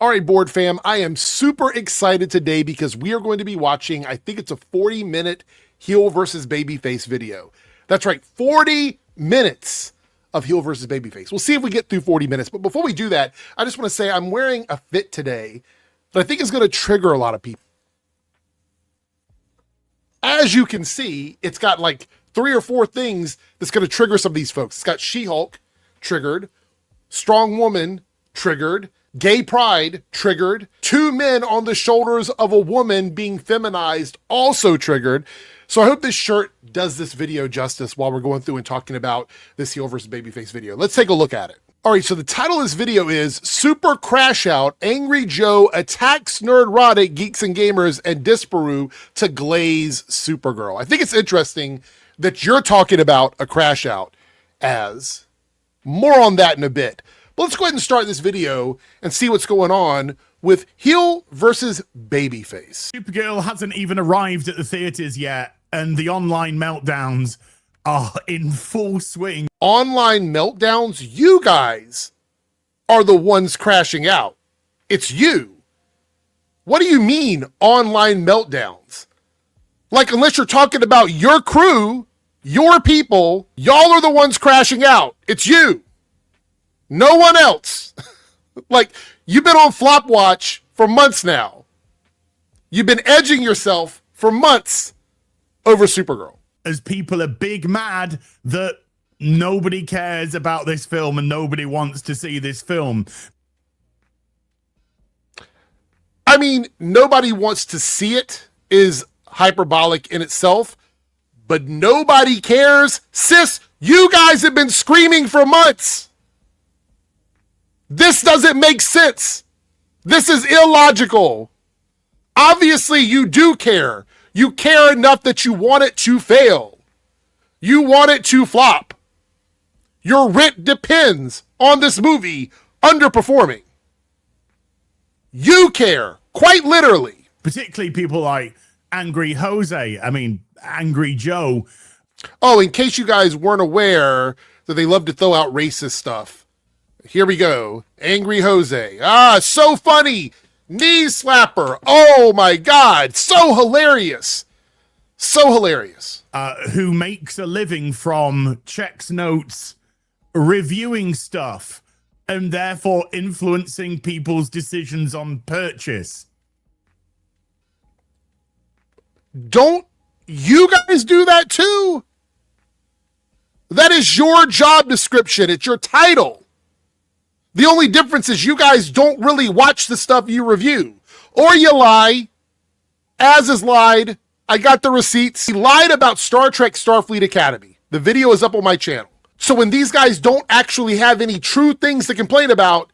All right, board fam, I am super excited today because we are going to be watching, I think it's a 40-minute heel versus babyface video. That's right, 40 minutes of heel versus babyface. We'll see if we get through 40 minutes. But before we do that, I just want to say I'm wearing a fit today that I think is going to trigger a lot of people. As you can see, it's got like 3 or 4 things that's going to trigger some of these folks. It's got She-Hulk triggered, strong woman triggered, gay pride triggered, 2 men on the shoulders of a woman being feminized also triggered. So I hope this shirt does this video justice while we're going through and talking about this heel versus babyface video. Let's take a look at it. All right, so the title of this video is Super Crash Out, Angry Joe Attacks Nerdrotic Geeks and Gamers and Disparu to glaze Supergirl. I think it's interesting that you're talking about a crash out as more on that in a bit. But let's go ahead and start this video and see what's going on with heel versus babyface. Supergirl hasn't even arrived at the theaters yet, and the online meltdowns are in full swing. Online meltdowns? You guys are the ones crashing out. It's you. What do you mean online meltdowns? Like, unless you're talking about your crew, your people, y'all are the ones crashing out. It's you. No one else. Like, you've been on flop watch for months now. You've been edging yourself for months over Supergirl. As people are big mad that nobody cares about this film and nobody wants to see this film. I mean, nobody wants to see it is hyperbolic in itself, but nobody cares. Sis, you guys have been screaming for months. This doesn't make sense. This is illogical. Obviously, you do care. You care enough that you want it to fail. You want it to flop. Your rent depends on this movie underperforming. You care, quite literally. Particularly people like Angry Jose, Angry Joe. Oh, in case you guys weren't aware that they love to throw out racist stuff. Here we go. Angry Jose. Ah, so funny. Knee slapper. Oh my God. So hilarious. So hilarious. Who makes a living from checks notes, reviewing stuff, and therefore influencing people's decisions on purchase. Don't you guys do that too? That is your job description. It's your title. The only difference is you guys don't really watch the stuff you review. Or you lie. Az is lied. I got the receipts. He lied about Star Trek Starfleet Academy. The video is up on my channel. So when these guys don't actually have any true things to complain about,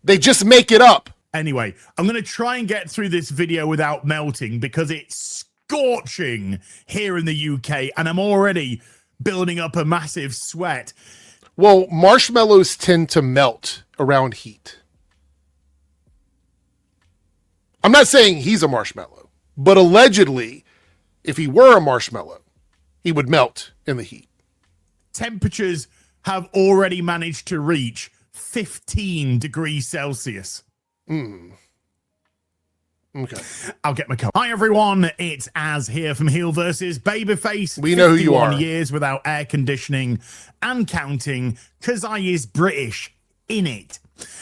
they just make it up. Anyway, I'm going to try and get through this video without melting because it's scorching here in the UK and I'm already building up a massive sweat. Well, marshmallows tend to melt around heat. I'm not saying he's a marshmallow, but allegedly, if he were a marshmallow, he would melt in the heat. Temperatures have already managed to reach 15 degrees Celsius. Okay. I'll get my coat. Hi, everyone. It's Az here from Heel vs. Babyface. We know who you are. 51 years without air conditioning and counting because I is British in it.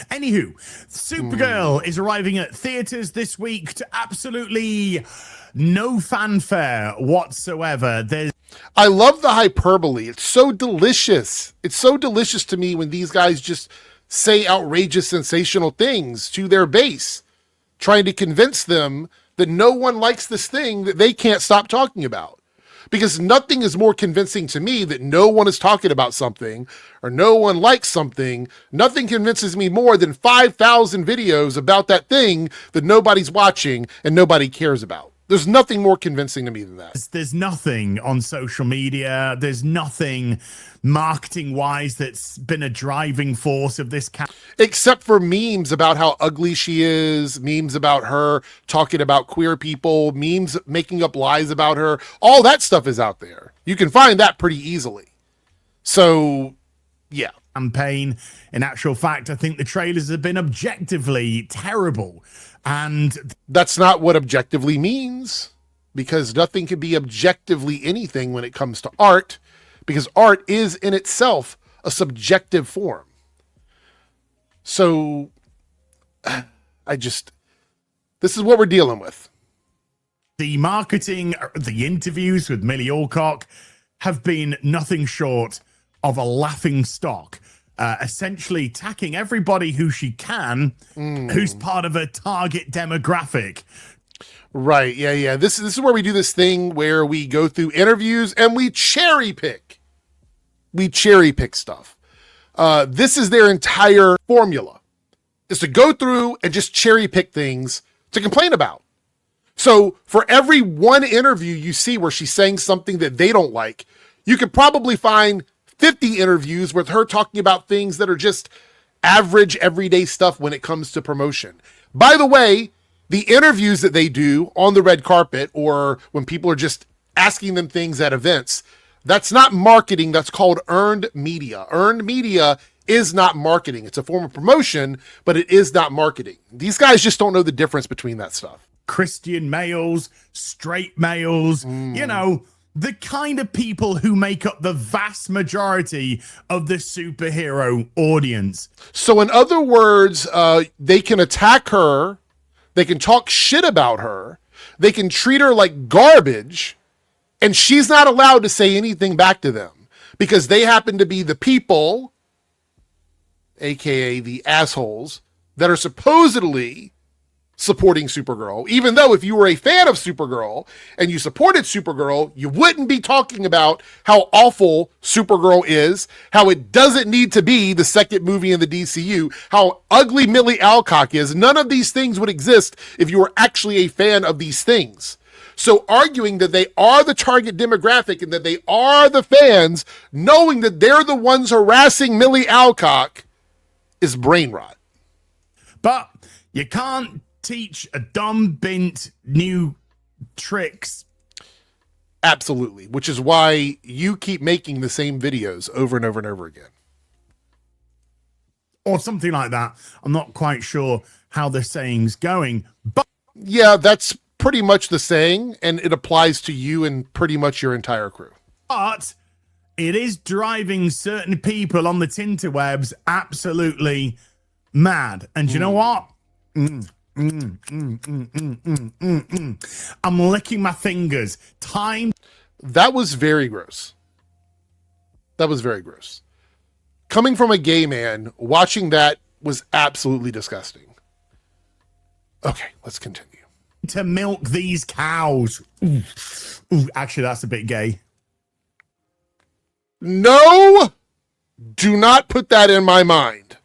Anywho, Supergirl is arriving at theaters this week to absolutely no fanfare whatsoever. I love the hyperbole. It's so delicious. It's so delicious to me when these guys just say outrageous, sensational things to their base, trying to convince them that no one likes this thing that they can't stop talking about. Because nothing is more convincing to me that no one is talking about something or no one likes something. Nothing convinces me more than 5,000 videos about that thing that nobody's watching and nobody cares about. There's nothing more convincing to me than that. There's nothing on social media. There's nothing marketing-wise that's been a driving force of this except for memes about how ugly she is, memes about her talking about queer people, memes making up lies about her. All that stuff is out there. You can find that pretty easily. So, yeah. campaign. In actual fact, I think the trailers have been objectively terrible. And that's not what objectively means, because nothing can be objectively anything when it comes to art, because art is in itself a subjective form. So this is what we're dealing with. The marketing, the interviews with Millie Alcock have been nothing short of a laughing stock, essentially attacking everybody who she can, who's part of a target demographic. Right. Yeah. This is where we do this thing where we go through interviews and we cherry pick. We cherry pick stuff. This is their entire formula, is to go through and just cherry pick things to complain about. So for every one interview you see where she's saying something that they don't like, you could probably find 50 interviews with her talking about things that are just average, everyday stuff when it comes to promotion. By the way, the interviews that they do on the red carpet or when people are just asking them things at events, that's not marketing. That's called earned media. Earned media is not marketing. It's a form of promotion, but it is not marketing. These guys just don't know the difference between that stuff. Christian males, straight males, you know, the kind of people who make up the vast majority of the superhero audience. So in other words, they can attack her. They can talk shit about her. They can treat her like garbage. And she's not allowed to say anything back to them because they happen to be the people, aka the assholes, that are supposedly supporting Supergirl, even though if you were a fan of Supergirl and you supported Supergirl, you wouldn't be talking about how awful Supergirl is, how it doesn't need to be the second movie in the DCU, how ugly Millie Alcock is. None of these things would exist if you were actually a fan of these things. So arguing that they are the target demographic and that they are the fans, knowing that they're the ones harassing Millie Alcock, is brain rot. But you can't teach a dumb bint new tricks. Absolutely, which is why you keep making the same videos over and over and over again. Or something like that. I'm not quite sure how the saying's going, but yeah, that's pretty much the saying, and it applies to you and pretty much your entire crew. But it is driving certain people on the tinterwebs absolutely mad. And you know what? I'm licking my fingers. That was very gross. That was very gross. Coming from a gay man, watching that was absolutely disgusting. Okay, let's continue. To milk these cows. Ooh, actually, that's a bit gay. No, do not put that in my mind.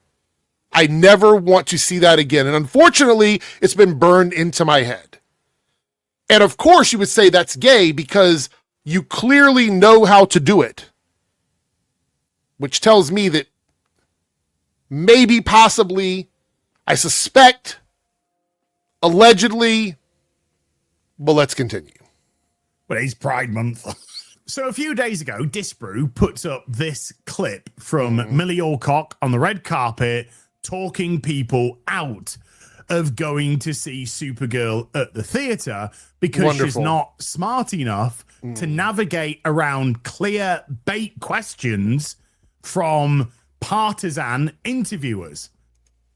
I never want to see that again. And unfortunately, it's been burned into my head. And of course, you would say that's gay because you clearly know how to do it. Which tells me that maybe, possibly, I suspect, allegedly, but let's continue. Well, it's Pride Month. So a few days ago, Disbrew puts up this clip from Millie Alcock on the red carpet talking people out of going to see Supergirl at the theater because she's not smart enough to navigate around clear bait questions from partisan interviewers.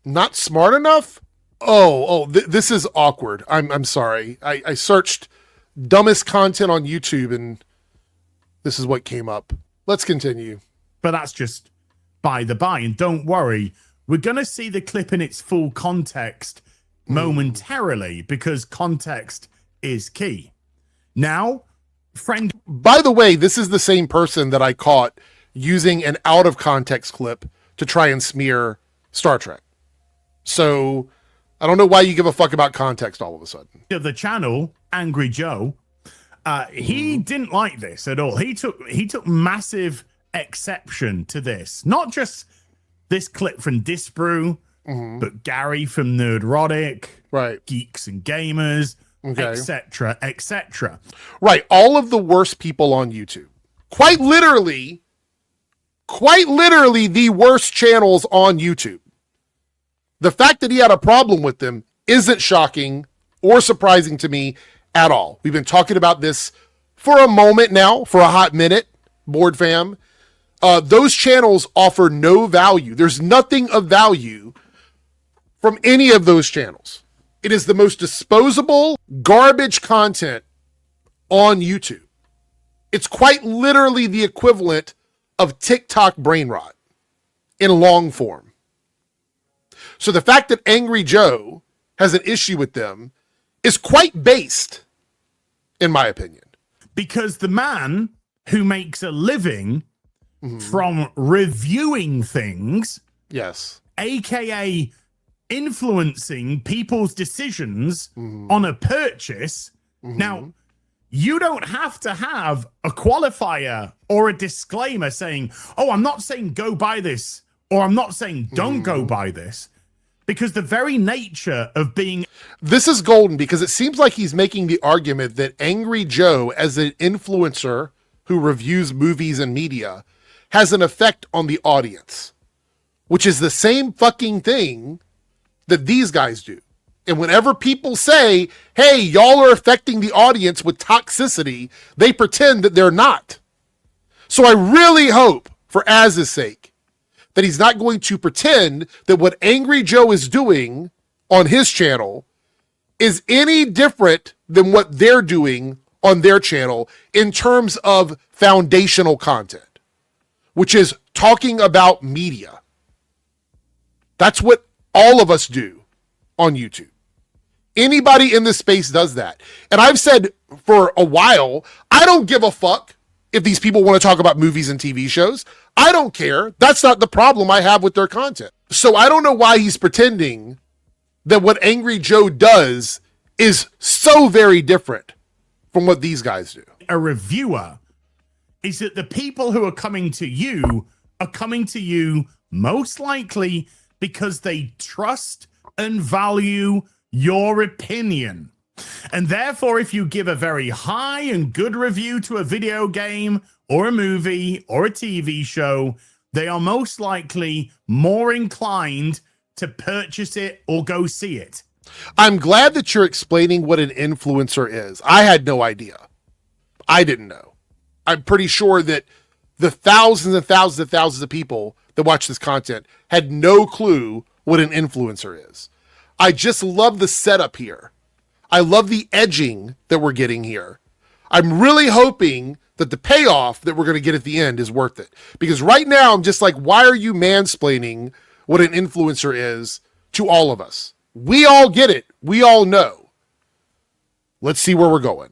Not smart enough? This is awkward. I'm sorry. I searched dumbest content on YouTube and this is what came up. Let's continue. But that's just by the by. And don't worry, we're going to see the clip in its full context momentarily because context is key. Now, friend. By the way, this is the same person that I caught using an out of context clip to try and smear Star Trek. So I don't know why you give a fuck about context all of a sudden. Of the channel, Angry Joe, he didn't like this at all. He took massive exception to this. Not just this clip from Disbrew, but Gary from Nerdrotic, right? Geeks and Gamers, etc., etc. Right, all of the worst people on YouTube. Quite literally, quite literally the worst channels on YouTube. The fact that he had a problem with them isn't shocking or surprising to me at all. We've been talking about this for a moment now, for a hot minute, board fam. Those channels offer no value. There's nothing of value from any of those channels. It is the most disposable garbage content on YouTube. It's quite literally the equivalent of TikTok brain rot in long form. So the fact that Angry Joe has an issue with them is quite based, in my opinion. Because the man who makes a living from reviewing things, yes, aka influencing people's decisions on a purchase. Now, you don't have to have a qualifier or a disclaimer saying, oh, I'm not saying go buy this, or I'm not saying don't go buy this, because the very nature of being... This is golden because it seems like he's making the argument that Angry Joe, as an influencer who reviews movies and media, has an effect on the audience, which is the same fucking thing that these guys do. And whenever people say, hey, y'all are affecting the audience with toxicity, they pretend that they're not. So I really hope, for Az's sake, that he's not going to pretend that what Angry Joe is doing on his channel is any different than what they're doing on their channel in terms of foundational content, which is talking about media. That's what all of us do on YouTube. Anybody in this space does that. And I've said for a while, I don't give a fuck if these people want to talk about movies and TV shows. I don't care. That's not the problem I have with their content. So I don't know why he's pretending that what Angry Joe does is so very different from what these guys do. A reviewer is that the people who are coming to you are coming to you most likely because they trust and value your opinion. And therefore, if you give a very high and good review to a video game or a movie or a TV show, they are most likely more inclined to purchase it or go see it. I'm glad that you're explaining what an influencer is. I had no idea. I didn't know. I'm pretty sure that the thousands and thousands and thousands of people that watch this content had no clue what an influencer is. I just love the setup here. I love the edging that we're getting here. I'm really hoping that the payoff that we're going to get at the end is worth it. Because right now, I'm just like, why are you mansplaining what an influencer is to all of us? We all get it. We all know. Let's see where we're going.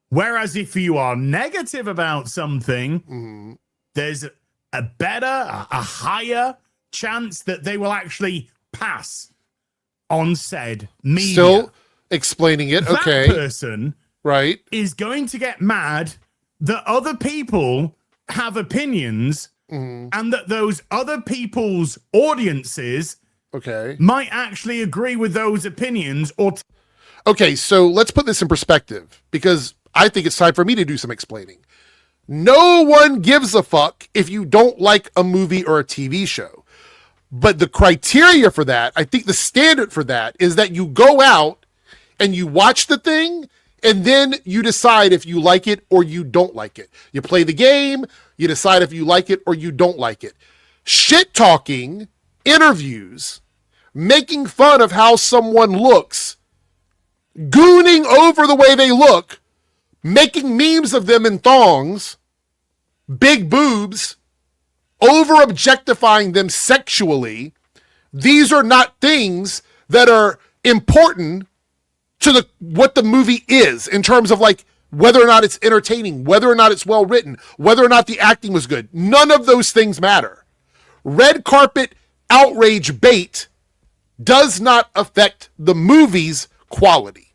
Whereas if you are negative about something, there's a better, a higher chance that they will actually pass on said media. Still explaining it. Okay. That person right is going to get mad that other people have opinions and that those other people's audiences might actually agree with those opinions or okay, so let's put this in perspective because I think it's time for me to do some explaining. No one gives a fuck if you don't like a movie or a TV show. But the criteria for that, I think the standard for that is that you go out and you watch the thing and then you decide if you like it or you don't like it. You play the game, you decide if you like it or you don't like it. Shit talking, interviews, making fun of how someone looks, gooning over the way they look, making memes of them in thongs, big boobs, over objectifying them sexually. These are not things that are important to what the movie is in terms of like whether or not it's entertaining, whether or not it's well written, whether or not the acting was good. None of those things matter. Red carpet outrage bait does not affect the movie's quality.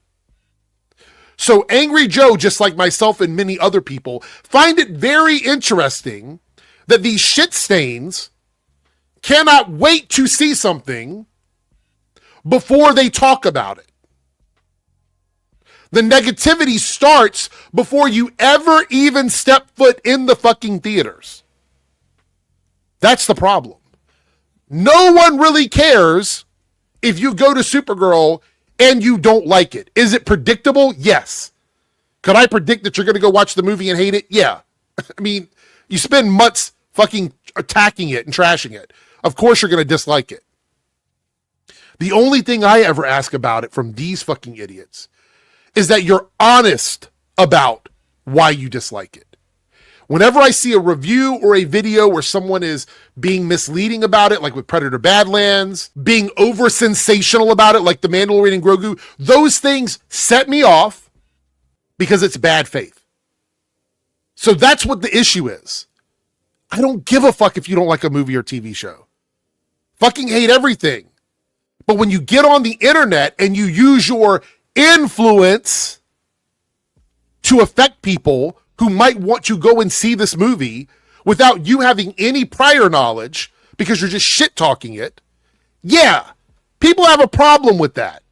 So Angry Joe, just like myself and many other people, find it very interesting that these shit stains cannot wait to see something before they talk about it. The negativity starts before you ever even step foot in the fucking theaters. That's the problem. No one really cares if you go to Supergirl and you don't like it. Is it predictable? Yes. Could I predict that you're going to go watch the movie and hate it? Yeah. I mean, you spend months fucking attacking it and trashing it. Of course you're going to dislike it. The only thing I ever ask about it from these fucking idiots is that you're honest about why you dislike it. Whenever I see a review or a video where someone is being misleading about it, like with Predator Badlands, being over sensational about it, like The Mandalorian and Grogu, those things set me off because it's bad faith. So that's what the issue is. I don't give a fuck if you don't like a movie or TV show. Fucking hate everything. But when you get on the internet and you use your influence to affect people who might want to go and see this movie without you having any prior knowledge because you're just shit talking it, yeah, people have a problem with that.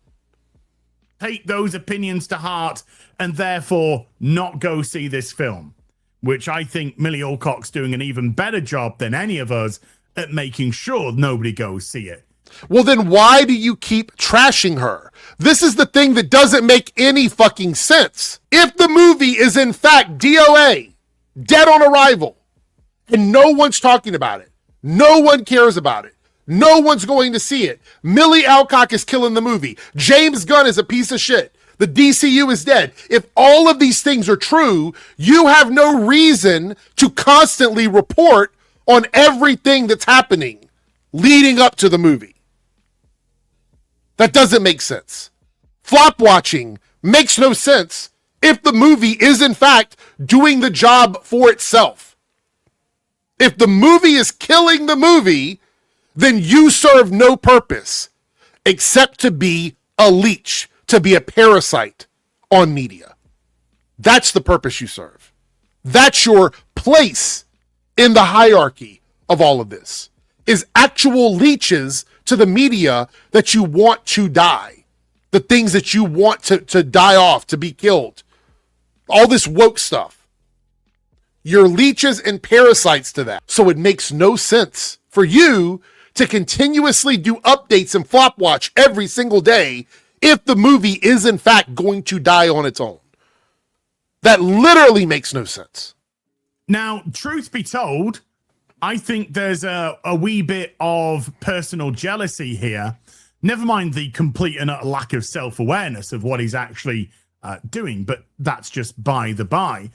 Take those opinions to heart and therefore not go see this film, which I think Millie Alcock's doing an even better job than any of us at making sure nobody goes see it. Well, then why do you keep trashing her? This is the thing that doesn't make any fucking sense. If the movie is in fact DOA, dead on arrival, and no one's talking about it, no one cares about it, no one's going to see it, Millie Alcock is killing the movie, James Gunn is a piece of shit, the DCU is dead. If all of these things are true, you have no reason to constantly report on everything that's happening leading up to the movie. That doesn't make sense. Flop watching makes no sense if the movie is in fact doing the job for itself. If the movie is killing the movie, then you serve no purpose except to be a leech, to be a parasite on media. That's the purpose you serve. That's your place in the hierarchy of all of this, is actual leeches to the media that you want to die, the things that you want to die off, to be killed, all this woke stuff. You're leeches and parasites to that. So it makes no sense for you to continuously do updates and flop watch every single day if the movie is in fact going to die on its own. That literally makes no sense. Now, truth be told, I think there's a wee bit of personal jealousy here. Never mind the complete and utter lack of self-awareness of what he's actually doing, but that's just by the by.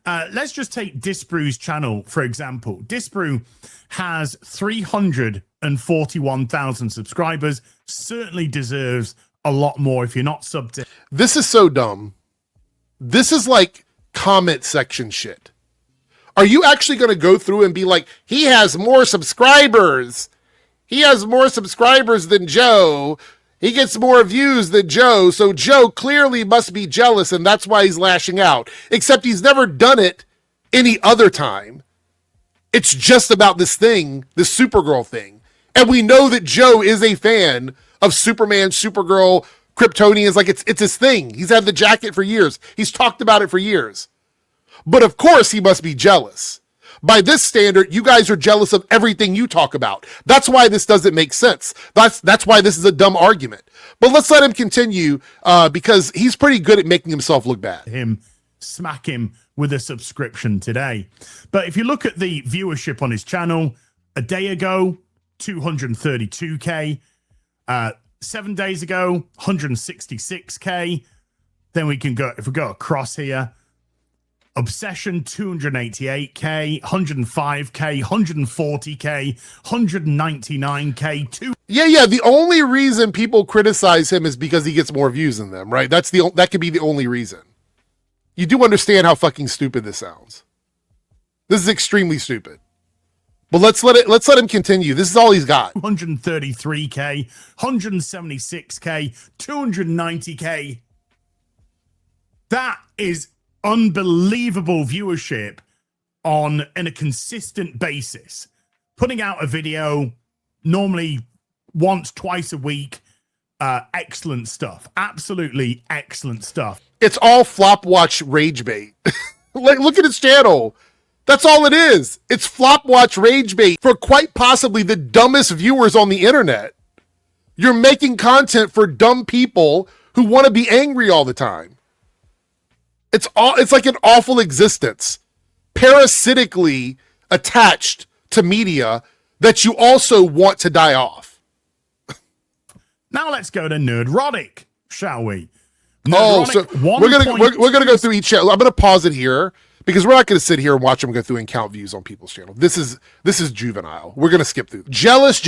Let's just take Disbrew's channel, for example. Disbrew has 341,000 subscribers, certainly deserves a lot more if you're not subbed to. This is so dumb. This is like comment section shit. Are you actually going to go through and be like, he has more subscribers. He has more subscribers than Joe. He gets more views than Joe. So Joe clearly must be jealous and that's why he's lashing out. Except he's never done it any other time. It's just about this thing, this Supergirl thing. And we know that Joe is a fan of Superman, Supergirl, Kryptonians. Like it's his thing. He's had the jacket for years. He's talked about it for years. But of course he must be jealous. By this standard, you guys are jealous of everything you talk about. That's why this doesn't make sense. That's why this is a dumb argument. But let's let him continue because he's pretty good at making himself look bad. Smack him with a subscription today. But if you look at the viewership on his channel, a day ago, 232K. 7 days ago, 166K. Then we can go, if we go across here, Obsession, 288K, 105K, 140K, 199K, Yeah. The only reason people criticize him is because he gets more views than them, right? That could be the only reason. You do understand how fucking stupid this sounds. This is extremely stupid. But let's let him continue. This is all he's got. 133K, 176K, 290K. That is unbelievable viewership in a consistent basis. Putting out a video normally once, twice a week. Excellent stuff. Absolutely excellent stuff. It's all flop watch rage bait. Like, look at his channel. That's all it is. It's flop watch rage bait for quite possibly the dumbest viewers on the internet. You're making content for dumb people who want to be angry all the time. It's like an awful existence, parasitically attached to media that you also want to die off. Now let's go to Nerdrotic, shall we? So we're gonna go through each channel. I'm gonna pause it here because we're not gonna sit here and watch them go through and count views on people's channel. This is juvenile. We're gonna skip through. Jealous,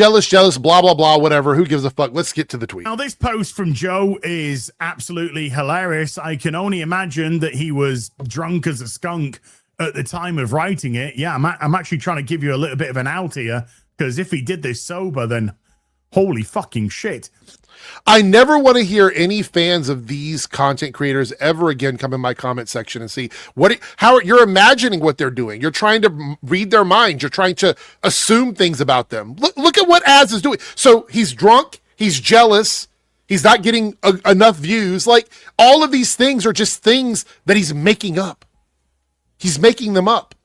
blah blah blah, whatever. Who gives a fuck? Let's get to the tweet. Now this post from Joe is absolutely hilarious. I can only imagine that he was drunk as a skunk at the time of writing it. Yeah, I'm actually trying to give you a little bit of an out here, because if he did this sober, then holy fucking shit. I never want to hear any fans of these content creators ever again come in my comment section and see how you're imagining what they're doing. You're trying to read their minds. You're trying to assume things about them. Look at what Az is doing. So he's drunk. He's jealous. He's not getting enough views. Like, all of these things are just things that he's making up. He's making them up.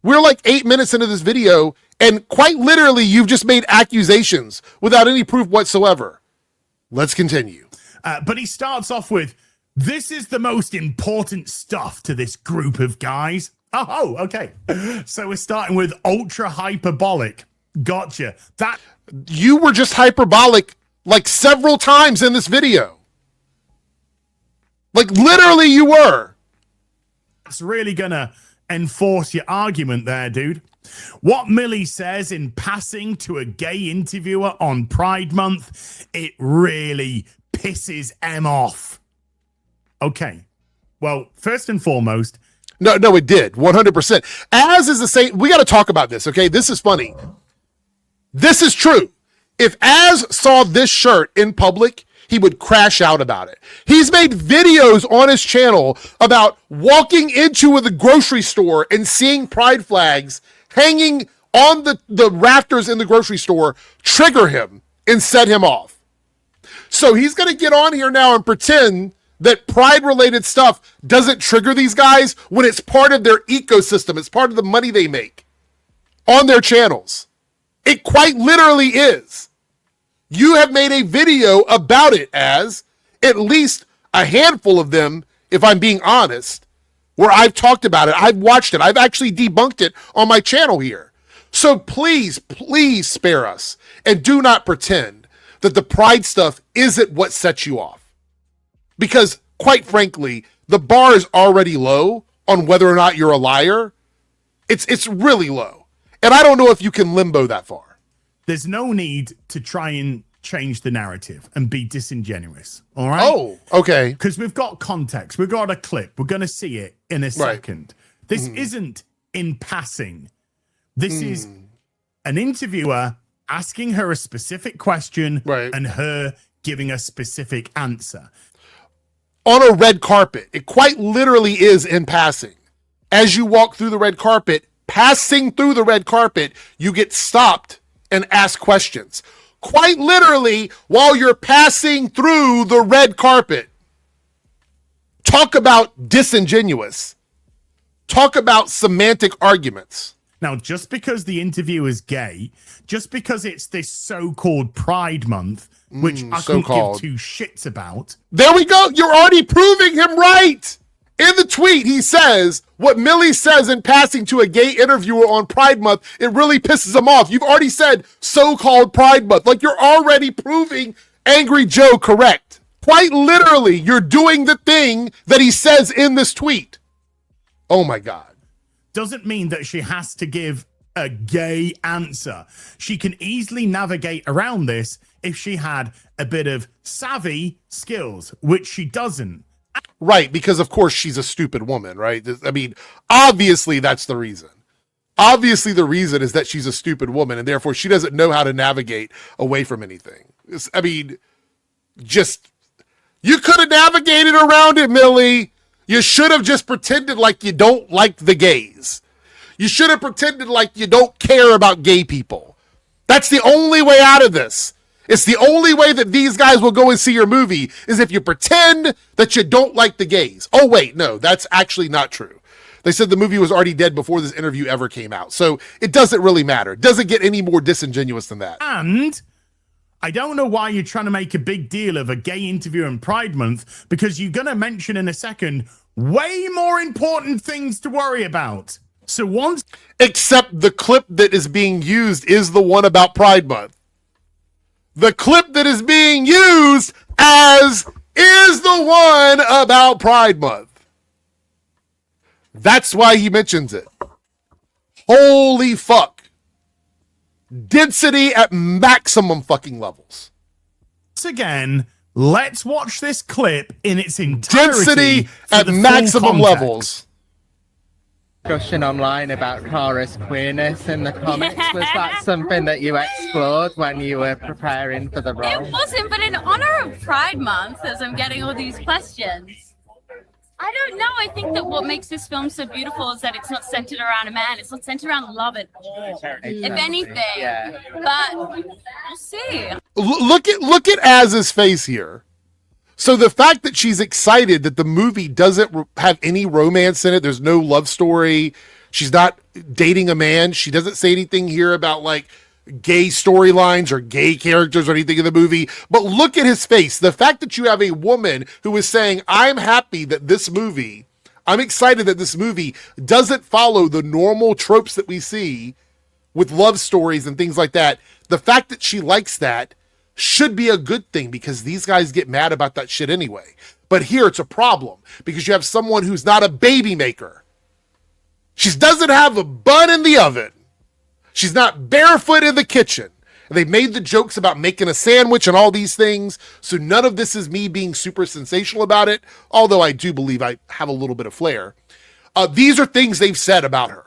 We're like 8 minutes into this video, and quite literally, you've just made accusations without any proof whatsoever. Let's continue. But he starts off with, this is the most important stuff to this group of guys. Oh, okay. So we're starting with ultra hyperbolic. Gotcha. You were just hyperbolic like several times in this video. Like, literally you were. That's really gonna enforce your argument there, dude. What Millie says in passing to a gay interviewer on Pride Month, it really pisses M off. Okay. Well, first and foremost. No, it did. 100%. Az is the same. We got to talk about this, okay? This is funny. This is true. If Az saw this shirt in public, he would crash out about it. He's made videos on his channel about walking into the grocery store and seeing pride flags hanging on the rafters in the grocery store trigger him and set him off. So he's going to get on here now and pretend that pride-related stuff doesn't trigger these guys when it's part of their ecosystem. It's part of the money they make on their channels. It quite literally is. You have made a video about it, as at least a handful of them, if I'm being honest, where I've talked about it. I've watched it. I've actually debunked it on my channel here. So please spare us and do not pretend that the pride stuff isn't what sets you off. Because quite frankly, the bar is already low on whether or not you're a liar. It's really low. And I don't know if you can limbo that far. There's no need to try and change the narrative and be disingenuous. All right. Oh, okay. Because we've got context. We've got a clip. We're going to see it in a second. This isn't in passing. This is an interviewer asking her a specific question and her giving a specific answer. On a red carpet. It quite literally is in passing. As you walk through the red carpet, passing through the red carpet, you get stopped and ask questions. Quite literally, while you're passing through the red carpet. Talk about disingenuous. Talk about semantic arguments. Now, just because the interview is gay, just because it's this so-called Pride Month, which I couldn't give two shits about. There we go. You're already proving him right. In the tweet, he says, what Millie says in passing to a gay interviewer on Pride Month, it really pisses him off. You've already said so-called Pride Month. Like, you're already proving Angry Joe correct. Quite literally, you're doing the thing that he says in this tweet. Oh my God. Doesn't mean that she has to give a gay answer. She can easily navigate around this if she had a bit of savvy skills, which she doesn't. Right, because of course she's a stupid woman, right? I mean, obviously that's the reason. Obviously the reason is that she's a stupid woman and therefore she doesn't know how to navigate away from anything. I mean, you could have navigated around it, Millie. You should have just pretended like you don't like the gays. You should have pretended like you don't care about gay people. That's the only way out of this. It's the only way that these guys will go and see your movie is if you pretend that you don't like the gays. Oh, wait, no, that's actually not true. They said the movie was already dead before this interview ever came out. So it doesn't really matter. It doesn't get any more disingenuous than that. And I don't know why you're trying to make a big deal of a gay interview in Pride Month, because you're going to mention in a second way more important things to worry about. So once... Except the clip that is being used is the one about Pride Month. The clip that is being used as is the one about Pride Month. That's why he mentions it. Holy fuck. Density at maximum fucking levels. Once again, let's watch this clip in its entirety. Density at maximum levels. Discussion online about Kara's queerness in the comics. Was that something that you explored when you were preparing for the role? It wasn't, but in honor of Pride Month, as I'm getting all these questions, I don't know. I think that what makes this film so beautiful is that it's not centered around a man. It's not centered around love at all, Exactly. if anything. Yeah. But we'll see. Look at Az's face here. So the fact that she's excited that the movie doesn't have any romance in it, there's no love story, she's not dating a man, she doesn't say anything here about like gay storylines or gay characters or anything in the movie. But look at his face. The fact that you have a woman who is saying, I'm happy that this movie, I'm excited that this movie doesn't follow the normal tropes that we see with love stories and things like that. The fact that she likes that should be a good thing, because these guys get mad about that shit anyway. But here it's a problem because you have someone who's not a baby maker. She doesn't have a bun in the oven. She's not barefoot in the kitchen. And they made the jokes about making a sandwich and all these things. So none of this is me being super sensational about it, although I do believe I have a little bit of flair. These are things they've said about her.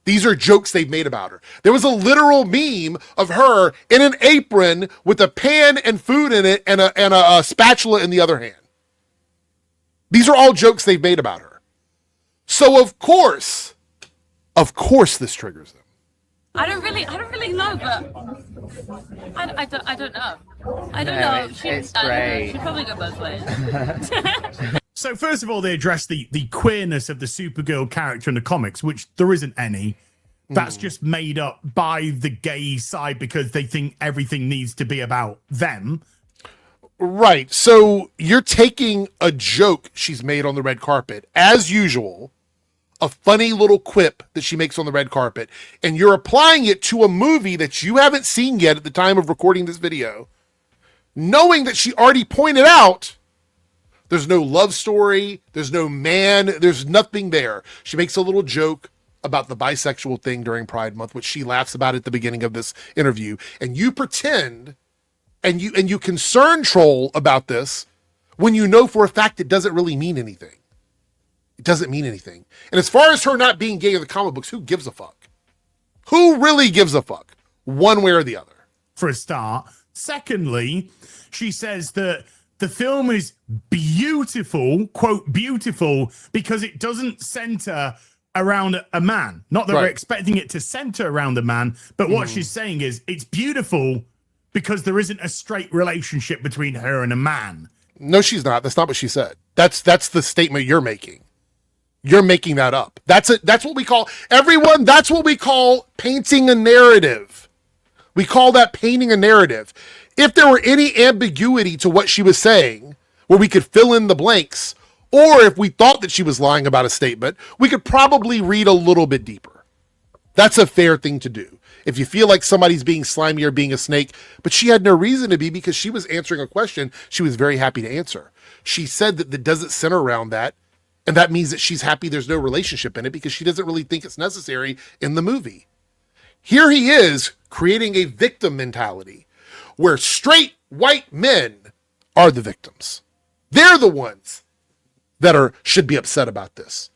These are jokes they've made about her. There was a literal meme of her in an apron with a pan and food in it and a spatula in the other hand. These are all jokes they've made about her. So of course this triggers them. I don't really know, but I don't know. I don't know. It's great. She'd probably go both ways. So first of all, they address the queerness of the Supergirl character in the comics, which there isn't any. That's just made up by the gay side because they think everything needs to be about them. Right. So you're taking a joke she's made on the red carpet, as usual, a funny little quip that she makes on the red carpet, and you're applying it to a movie that you haven't seen yet at the time of recording this video, knowing that she already pointed out there's no love story, there's no man, there's nothing there. She makes a little joke about the bisexual thing during Pride Month, which she laughs about at the beginning of this interview, and you pretend and you concern troll about this when you know for a fact it doesn't really mean anything. It doesn't mean anything. And as far as her not being gay in the comic books, who gives a fuck? Who really gives a fuck? One way or the other. For a start. Secondly, she says that the film is beautiful, quote, beautiful, because it doesn't center around a man. Not that we're expecting it to center around a man, but what she's saying is it's beautiful because there isn't a straight relationship between her and a man. No, she's not. That's not what she said. That's the statement you're making. You're making that up. That's what we call, everyone, that's what we call painting a narrative. We call that painting a narrative. If there were any ambiguity to what she was saying, where we could fill in the blanks, or if we thought that she was lying about a statement, we could probably read a little bit deeper. That's a fair thing to do. If you feel like somebody's being slimy or being a snake, but she had no reason to be because she was answering a question she was very happy to answer. She said that it doesn't center around that, and that means that she's happy there's no relationship in it because she doesn't really think it's necessary in the movie. Here he is creating a victim mentality where straight white men are the victims. They're the ones that should be upset about this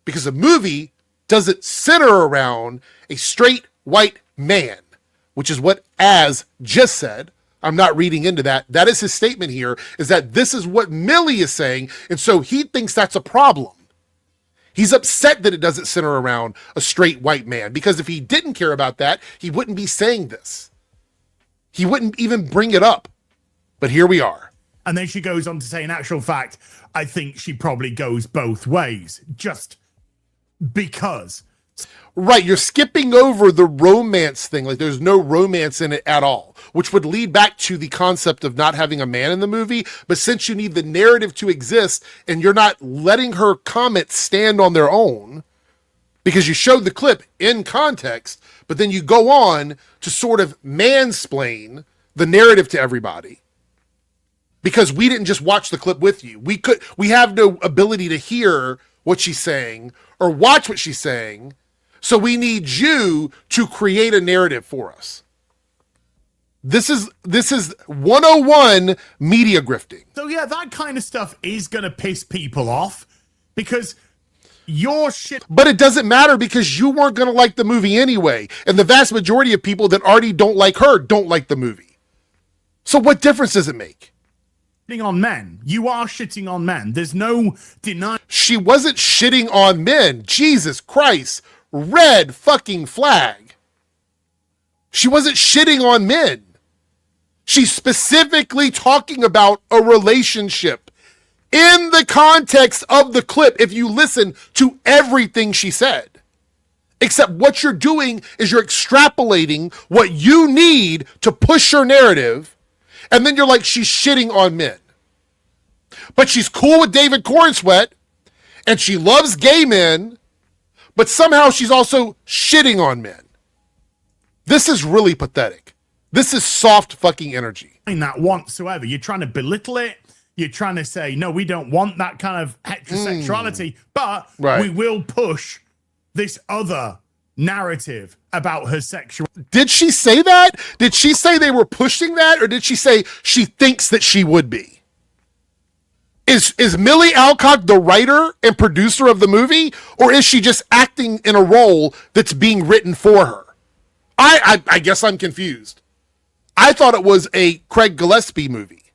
because the movie doesn't center around a straight white man, which is what Az just said. I'm not reading into that. That is his statement here, is that this is what Millie is saying, and so he thinks that's a problem. He's upset that it doesn't center around a straight white man, because if he didn't care about that, he wouldn't be saying this. He wouldn't even bring it up. But here we are. And then she goes on to say, in actual fact, I think she probably goes both ways. Just because. Right, you're skipping over the romance thing. Like, there's no romance in it at all, which would lead back to the concept of not having a man in the movie. But since you need the narrative to exist and you're not letting her comments stand on their own, because you showed the clip in context, but then you go on to sort of mansplain the narrative to everybody. Because we didn't just watch the clip with you. We have no ability to hear what she's saying or watch what she's saying. So we need you to create a narrative for us. This is 101 media grifting. So yeah, that kind of stuff is going to piss people off because your shit. But it doesn't matter because you weren't going to like the movie anyway. And the vast majority of people that already don't like her don't like the movie. So what difference does it make? Shitting on men. You are shitting on men. There's no denying. She wasn't shitting on men. Jesus Christ. Red fucking flag. She wasn't shitting on men. She's specifically talking about a relationship in the context of the clip. If you listen to everything she said, except what you're doing is you're extrapolating what you need to push your narrative. And then you're like, she's shitting on men, but she's cool with David Cornsweet and she loves gay men. But somehow she's also shitting on men. This is really pathetic. This is soft fucking energy. That whatsoever. You're trying to belittle it. You're trying to say, no, we don't want that kind of heterosexuality, but we will push this other narrative about her sexual. Did she say that? Did she say they were pushing that? Or did she say she thinks that she would be? Is Millie Alcock the writer and producer of the movie, or is she just acting in a role that's being written for her? I guess I'm confused. I thought it was a Craig Gillespie movie.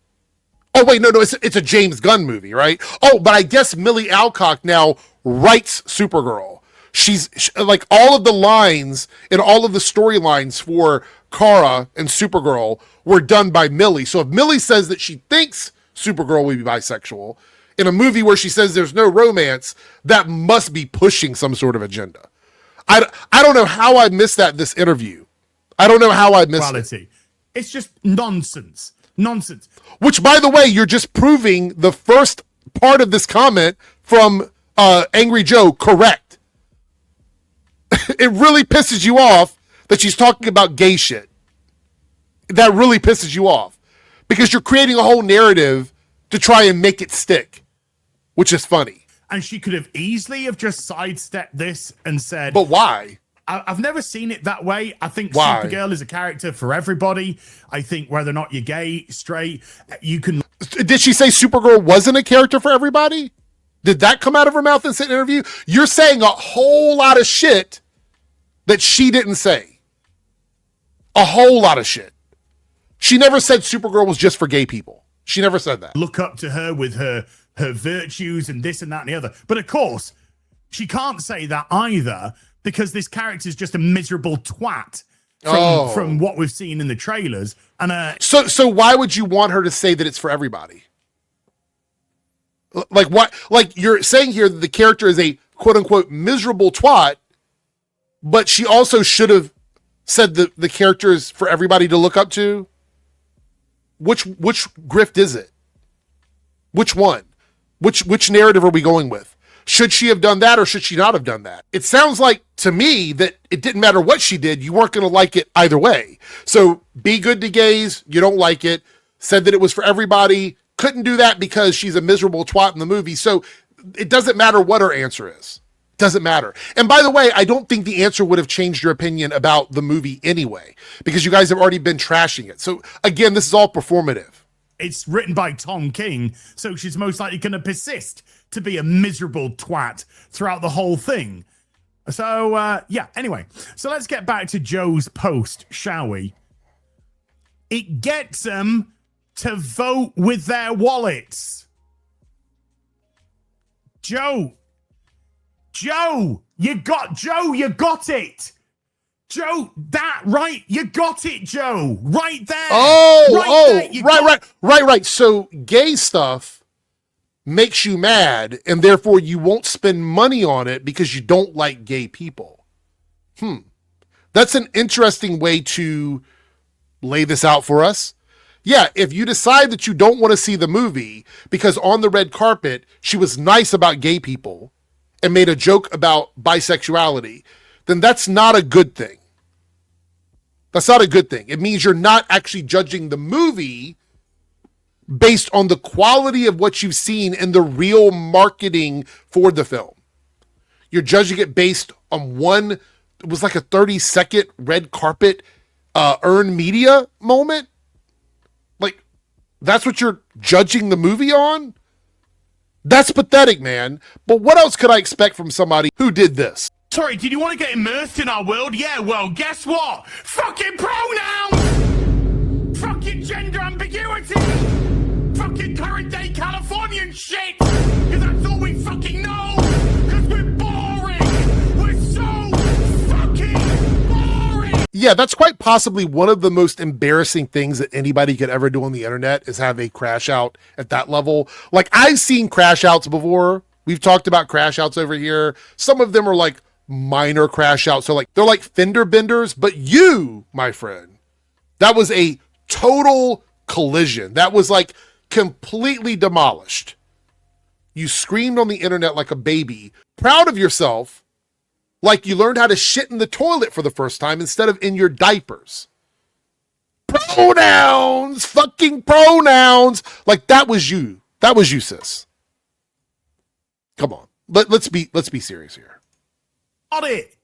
Oh wait, no, it's a James Gunn movie, right? Oh, but I guess Millie Alcock now writes Supergirl. She's like all of the lines and all of the storylines for Kara and Supergirl were done by Millie. So if Millie says that she thinks Supergirl will be bisexual in a movie where she says there's no romance, that must be pushing some sort of agenda. I don't know how I missed that in this interview. I don't know how I missed it. It's just nonsense. Nonsense. Which, by the way, you're just proving the first part of this comment from Angry Joe correct. It really pisses you off that she's talking about gay shit. That really pisses you off. Because you're creating a whole narrative to try and make it stick, which is funny. And she could have easily have just sidestepped this and said... But why? I've never seen it that way. I think Why? Supergirl is a character for everybody. I think whether or not you're gay, straight, you can... Did she say Supergirl wasn't a character for everybody? Did that come out of her mouth in an interview? You're saying a whole lot of shit that she didn't say. A whole lot of shit. She never said Supergirl was just for gay people. She never said that. Look up to her with her virtues and this and that and the other. But of course, she can't say that either because this character is just a miserable twat from what we've seen in the trailers. And So why would you want her to say that it's for everybody? Like what? Like you're saying here that the character is a quote unquote miserable twat, but she also should have said that the character is for everybody to look up to. Which grift is it? Which one? Which narrative are we going with? Should she have done that or should she not have done that? It sounds like to me that it didn't matter what she did. You weren't going to like it either way. So be good to gays. You don't like it. Said that it was for everybody. Couldn't do that because she's a miserable twat in the movie. So it doesn't matter what her answer is. Doesn't matter. And by the way, I don't think the answer would have changed your opinion about the movie anyway, because you guys have already been trashing it. So again, this is all performative. It's written by Tom King, so she's most likely going to persist to be a miserable twat throughout the whole thing. So, yeah, anyway. So let's get back to Joe's post, shall we? It gets them to vote with their wallets. Joe, you got it. Joe, you got it, Joe. Right there. Right. So gay stuff makes you mad, and therefore you won't spend money on it because you don't like gay people. That's an interesting way to lay this out for us. Yeah, if you decide that you don't want to see the movie because on the red carpet, she was nice about gay people and made a joke about bisexuality, then that's not a good thing. That's not a good thing. It means you're not actually judging the movie based on the quality of what you've seen and the real marketing for the film. You're judging it based on it was like a 30-second red carpet earned media moment. Like, that's what you're judging the movie on? That's pathetic, man. But what else could I expect from somebody who did this? Sorry, did you want to get immersed in our world? Yeah, well, guess what? Fucking pronouns! Fucking gender ambiguity! Fucking current day Californian shit! Because that's all we fucking know! Because we're boring! We're so fucking boring! Yeah, that's quite possibly one of the most embarrassing things that anybody could ever do on the internet is have a crash out at that level. Like, I've seen crash outs before. We've talked about crash outs over here. Some of them are like minor crash outs. So like, they're like fender benders, but you, my friend, that was a total collision. That was like completely demolished. You screamed on the internet like a baby, proud of yourself, like you learned how to shit in the toilet for the first time instead of in your diapers. Pronouns, fucking pronouns. Like, that was you. That was you, sis. Come on. Let's be serious here. Not it.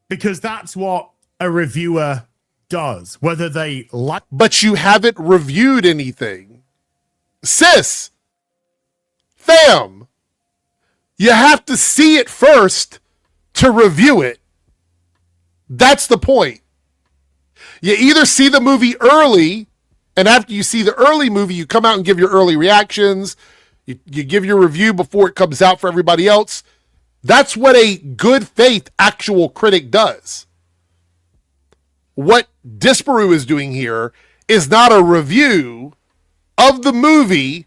Because that's what a reviewer does, whether they like. But you haven't reviewed anything. Sis, fam, you have to see it first to review it. That's the point. You either see the movie early, and after you see the early movie, you come out and give your early reactions. You give your review before it comes out for everybody else. That's what a good faith actual critic does. What Disparu is doing here is not a review of the movie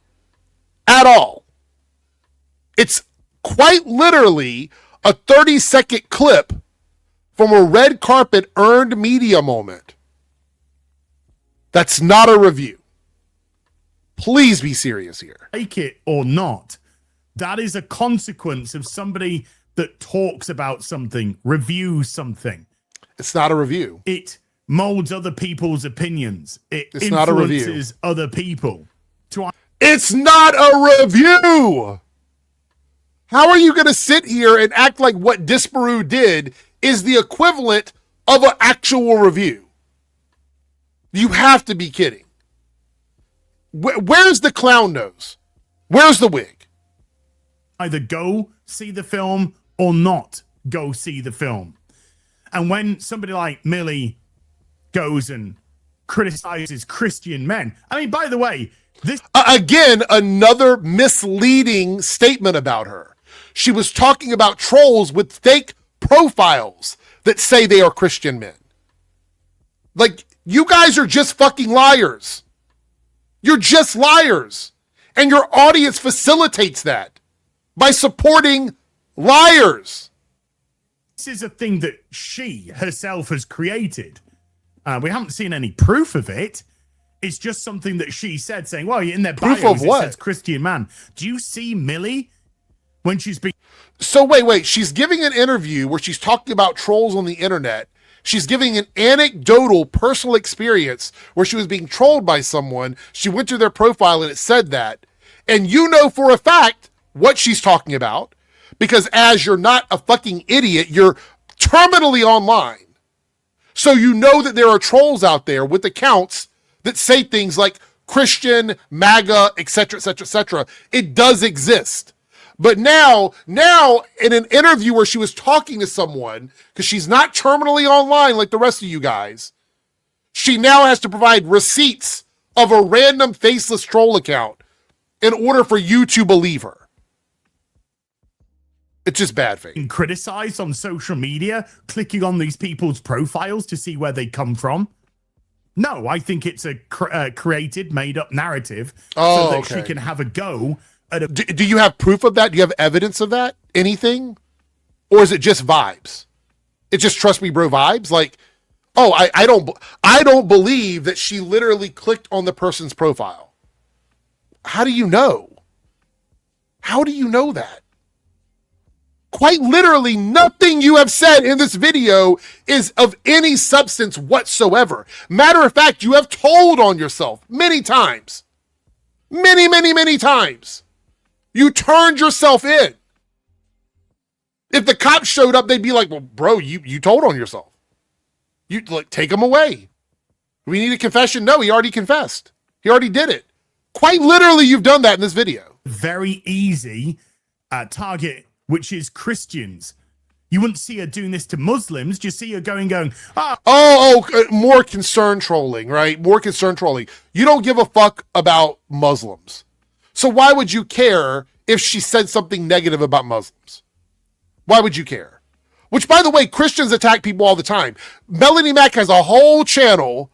at all. It's quite literally a 30-second clip from a red carpet earned media moment. That's not a review. Please be serious here. Like it or not, that is a consequence of somebody that talks about something, reviews something. It's not a review. It molds other people's opinions. It's not a review. Influences other people. It's not a review. How are you going to sit here and act like what Disparu did is the equivalent of an actual review? You have to be kidding. Where's the clown nose? Where's the wig? Either go see the film or not go see the film. And when somebody like Millie goes and criticizes Christian men, I mean, by the way, this again, another misleading statement about her. She was talking about trolls with fake profiles that say they are Christian men. Like, you guys are just fucking liars. You're just liars. And your audience facilitates that by supporting liars. This is a thing that she herself has created. We haven't seen any proof of it. It's just something that she said, saying, well, in their Proof bios, of what? it says Christian man. Do you see Millie when she's being... So wait. She's giving an interview where she's talking about trolls on the internet. She's giving an anecdotal personal experience where she was being trolled by someone. She went to their profile and it said that. And you know for a fact what she's talking about, because as you're not a fucking idiot, you're terminally online. So you know that there are trolls out there with accounts that say things like Christian, MAGA, etc., etc., etc. It does exist. But now in an interview where she was talking to someone, because she's not terminally online like the rest of you guys, she now has to provide receipts of a random faceless troll account in order for you to believe her. It's just bad faith. criticized on social media, clicking on these people's profiles to see where they come from. No, I think it's a created, made-up narrative Oh, so that okay. she can have a go at a... Do you have proof of that? Do you have evidence of that? Anything? Or is it just vibes? It's just trust me, bro vibes? Like, oh, I don't believe that she literally clicked on the person's profile. How do you know? How do you know that? Quite literally, nothing you have said in this video is of any substance whatsoever. Matter of fact, you have told on yourself many times. Many times. You turned yourself in. If the cops showed up, they'd be like, well, bro, you told on yourself. You like, take him away. We need a confession. No, he already confessed. He already did it. Quite literally, you've done that in this video. Very easy target, which is Christians. You wouldn't see her doing this to Muslims. Just see her going, more concern trolling, right? More concern trolling. You don't give a fuck about Muslims. So why would you care if she said something negative about Muslims? Why would you care? Which, by the way, Christians attack people all the time. Melanie Mack has a whole channel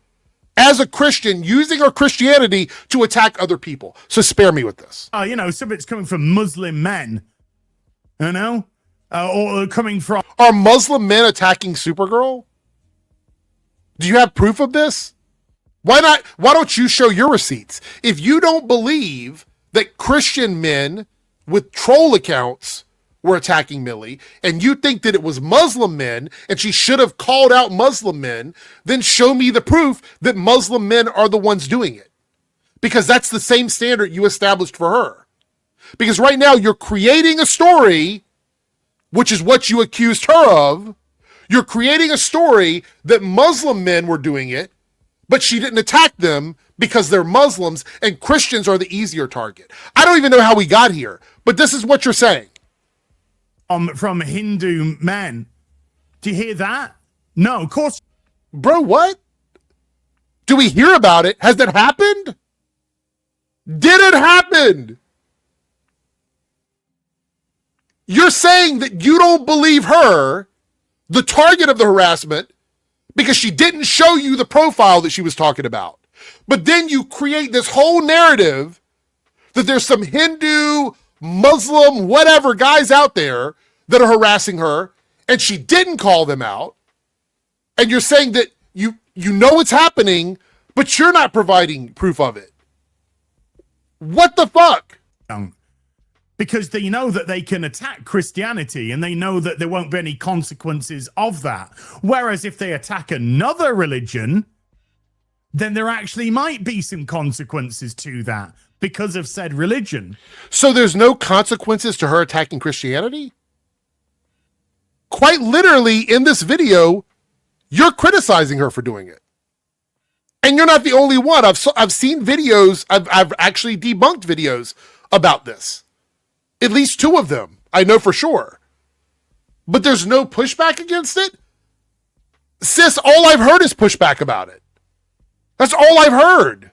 as a Christian using her Christianity to attack other people. So spare me with this. Some of it's coming from Muslim men, or coming from... Are Muslim men attacking Supergirl? Do you have proof of this? Why not? Why don't you show your receipts? If you don't believe that Christian men with troll accounts were attacking Millie, and you think that it was Muslim men and she should have called out Muslim men, then show me the proof that Muslim men are the ones doing it. Because that's the same standard you established for her. Because right now you're creating a story, which is what you accused her of. You're creating a story that Muslim men were doing it, but she didn't attack them because they're Muslims and Christians are the easier target. I don't even know how we got here, but this is what you're saying. From Hindu men. Do you hear that? No, of course. Bro, what? Do we hear about it? Has that happened? Did it happen? You're saying that you don't believe her, the target of the harassment, because she didn't show you the profile that she was talking about. But then you create this whole narrative that there's some Hindu, Muslim, whatever guys out there that are harassing her, and she didn't call them out. And you're saying that you know it's happening, but you're not providing proof of it. What the fuck? Because they know that they can attack Christianity and they know that there won't be any consequences of that. Whereas if they attack another religion, then there actually might be some consequences to that because of said religion. So there's no consequences to her attacking Christianity? Quite literally in this video, you're criticizing her for doing it. And you're not the only one. I've seen videos, I've actually debunked videos about this. At least 2 of them, I know for sure. But there's no pushback against it? Sis, all I've heard is pushback about it. That's all I've heard.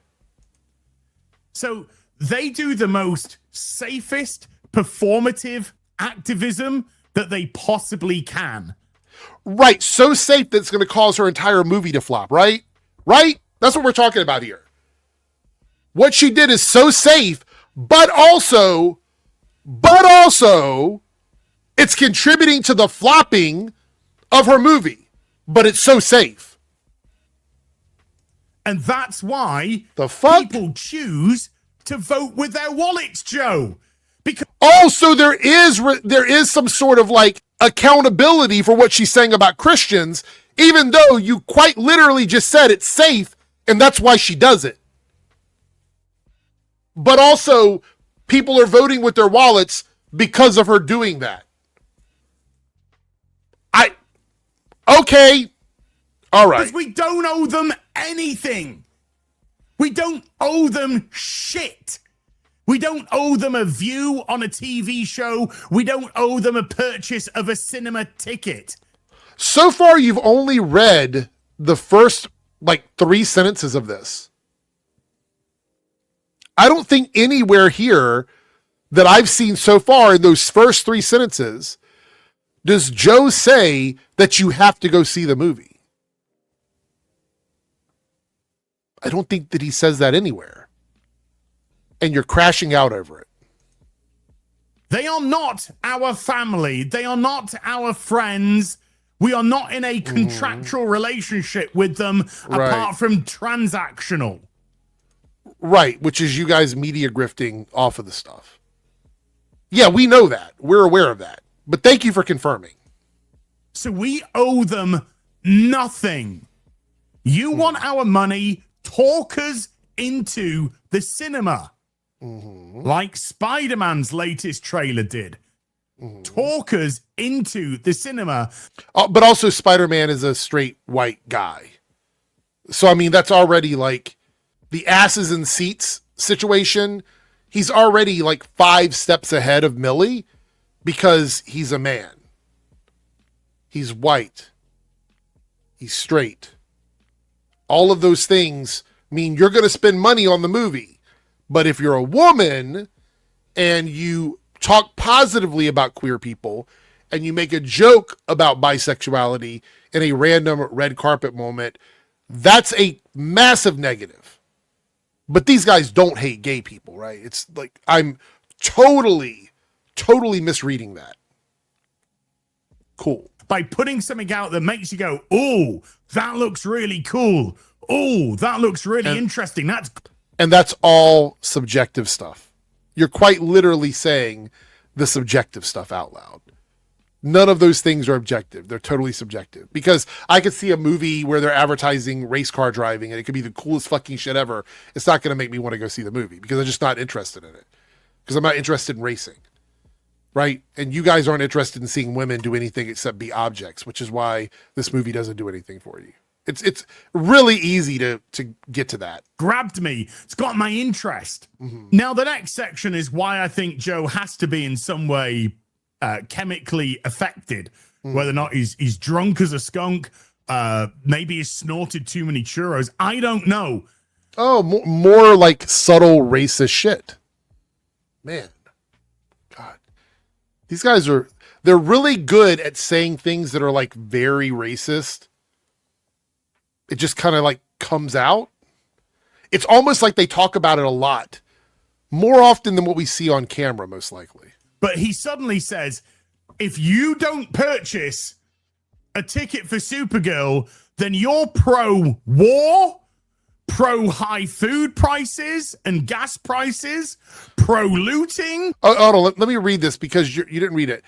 So they do the most safest performative activism that they possibly can. Right, so safe that it's going to cause her entire movie to flop, right? Right? That's what we're talking about here. What she did is so safe, but also, it's contributing to the flopping of her movie. But it's so safe. And that's why the fuck? People choose to vote with their wallets, Joe. Because also there is some sort of like accountability for what she's saying about Christians, even though you quite literally just said it's safe and that's why she does it. But also people are voting with their wallets because of her doing that. Okay. All right. Because we don't owe them anything. We don't owe them shit. We don't owe them a view on a TV show. We don't owe them a purchase of a cinema ticket. So far, you've only read the first, 3 sentences of this. I don't think anywhere here that I've seen so far in those first 3 sentences does Joe say that you have to go see the movie. I don't think that he says that anywhere. And you're crashing out over it. They are not our family. They are not our friends. We are not in a contractual relationship with them apart from transactional. Right, which is you guys media grifting off of the stuff. Yeah, we know that. We're aware of that. But thank you for confirming. So we owe them nothing. You want our money, talk us into the cinema. Like Spider-Man's latest trailer did. Talk us into the cinema. But also Spider-Man is a straight white guy. So, I mean, that's already like the asses in seats situation. He's already like 5 steps ahead of Millie because he's a man. He's white. He's straight. All of those things mean you're going to spend money on the movie. But if you're a woman and you talk positively about queer people and you make a joke about bisexuality in a random red carpet moment, that's a massive negative. But these guys don't hate gay people, right? It's like, I'm totally misreading that. Cool. By putting something out that makes you go, oh, that looks really cool. Oh, that looks really interesting. And that's all subjective stuff. You're quite literally saying the subjective stuff out loud. None of those things are objective. They're totally subjective. Because I could see a movie where they're advertising race car driving and it could be the coolest fucking shit ever. It's not going to make me want to go see the movie because I'm just not interested in it. Because I'm not interested in racing. Right? And you guys aren't interested in seeing women do anything except be objects, which is why this movie doesn't do anything for you. It's really easy to get to that. Grabbed me. It's got my interest. Now, the next section is why I think Joe has to be in some way chemically affected. Whether or not he's drunk as a skunk, maybe he's snorted too many churros. I don't know. Oh, more like subtle racist shit. Man. God. These guys they're really good at saying things that are like very racist. It just kind of like comes out. It's almost like they talk about it a lot, more often than what we see on camera, most likely. But he suddenly says, if you don't purchase a ticket for Supergirl, then you're pro-war, pro-high food prices and gas prices, pro-looting. Oh, hold on, let me read this because you didn't read it.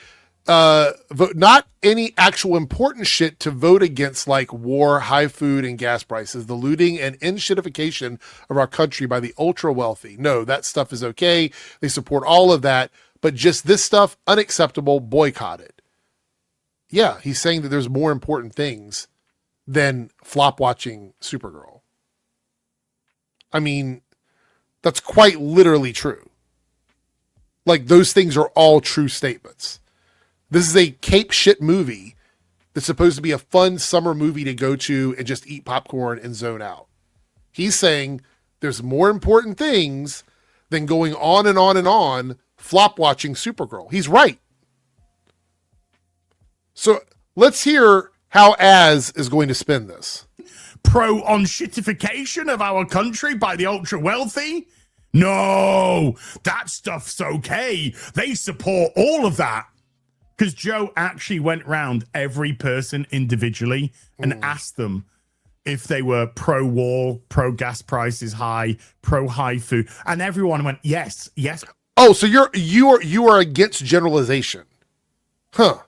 Vote not any actual important shit to vote against, like war, high food and gas prices, the looting and in-shitification of our country by the ultra wealthy. No, that stuff is okay. They support all of that, but just this stuff, unacceptable, boycott it. Yeah, he's saying that there's more important things than flop watching Supergirl. I mean, that's quite literally true. Like, those things are all true statements. This is a cape shit movie that's supposed to be a fun summer movie to go to and just eat popcorn and zone out. He's saying there's more important things than going on and on and on flop watching Supergirl. He's right. So let's hear how Az is going to spin this. Pro on shitification of our country by the ultra wealthy? No, that stuff's okay. They support all of that. Because Joe actually went round every person individually and asked them if they were pro-war, pro-gas prices high, pro-high food, and everyone went yes. Oh, so you are against generalization, huh?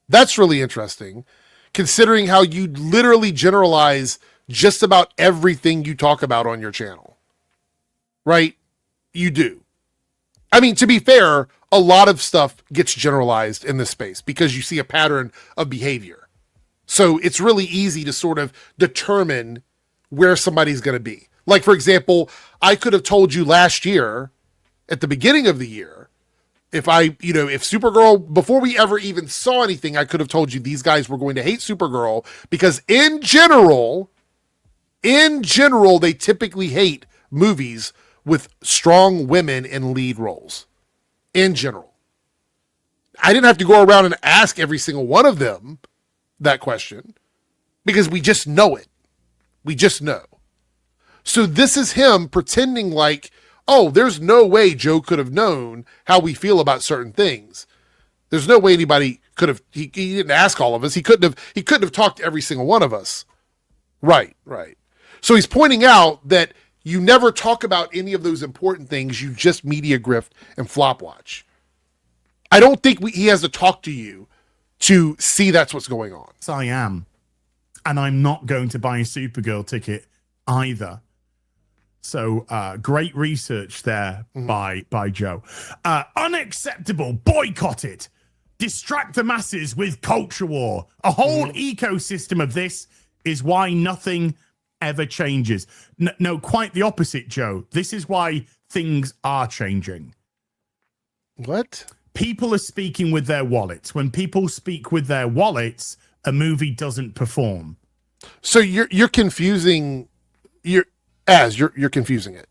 That's really interesting, considering how you literally generalize just about everything you talk about on your channel, right? You do. I mean, to be fair, a lot of stuff gets generalized in this space because you see a pattern of behavior. So it's really easy to sort of determine where somebody's going to be. Like, for example, I could have told you last year at the beginning of the year, if Supergirl, before we ever even saw anything, I could have told you these guys were going to hate Supergirl because in general, they typically hate movies with strong women in lead roles. In general. I didn't have to go around and ask every single one of them that question because we just know it. We just know. So this is him pretending like, oh, there's no way Joe could have known how we feel about certain things. There's no way anybody could have, he didn't ask all of us. He couldn't have talked to every single one of us. Right. So he's pointing out that you never talk about any of those important things. You just media grift and flop watch. I don't think he has to talk to you to see that's what's going on. Yes, I am. And I'm not going to buy a Supergirl ticket either. So great research there by Joe. Unacceptable. Boycott it. Distract the masses with culture war. A whole ecosystem of this is why nothing ever changes. No, quite the opposite, Joe. This is why things are changing. What? People are speaking with their wallets. When people speak with their wallets, a movie doesn't perform. So you're confusing you're confusing it.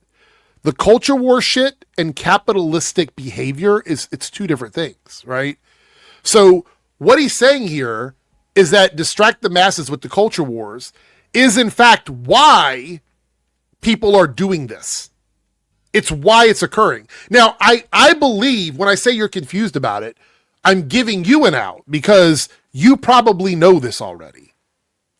The culture war shit and capitalistic behavior it's two different things, right? So what he's saying here is that distract the masses with the culture wars is in fact why people are doing this. It's why it's occurring. Now, I believe when I say you're confused about it, I'm giving you an out because you probably know this already.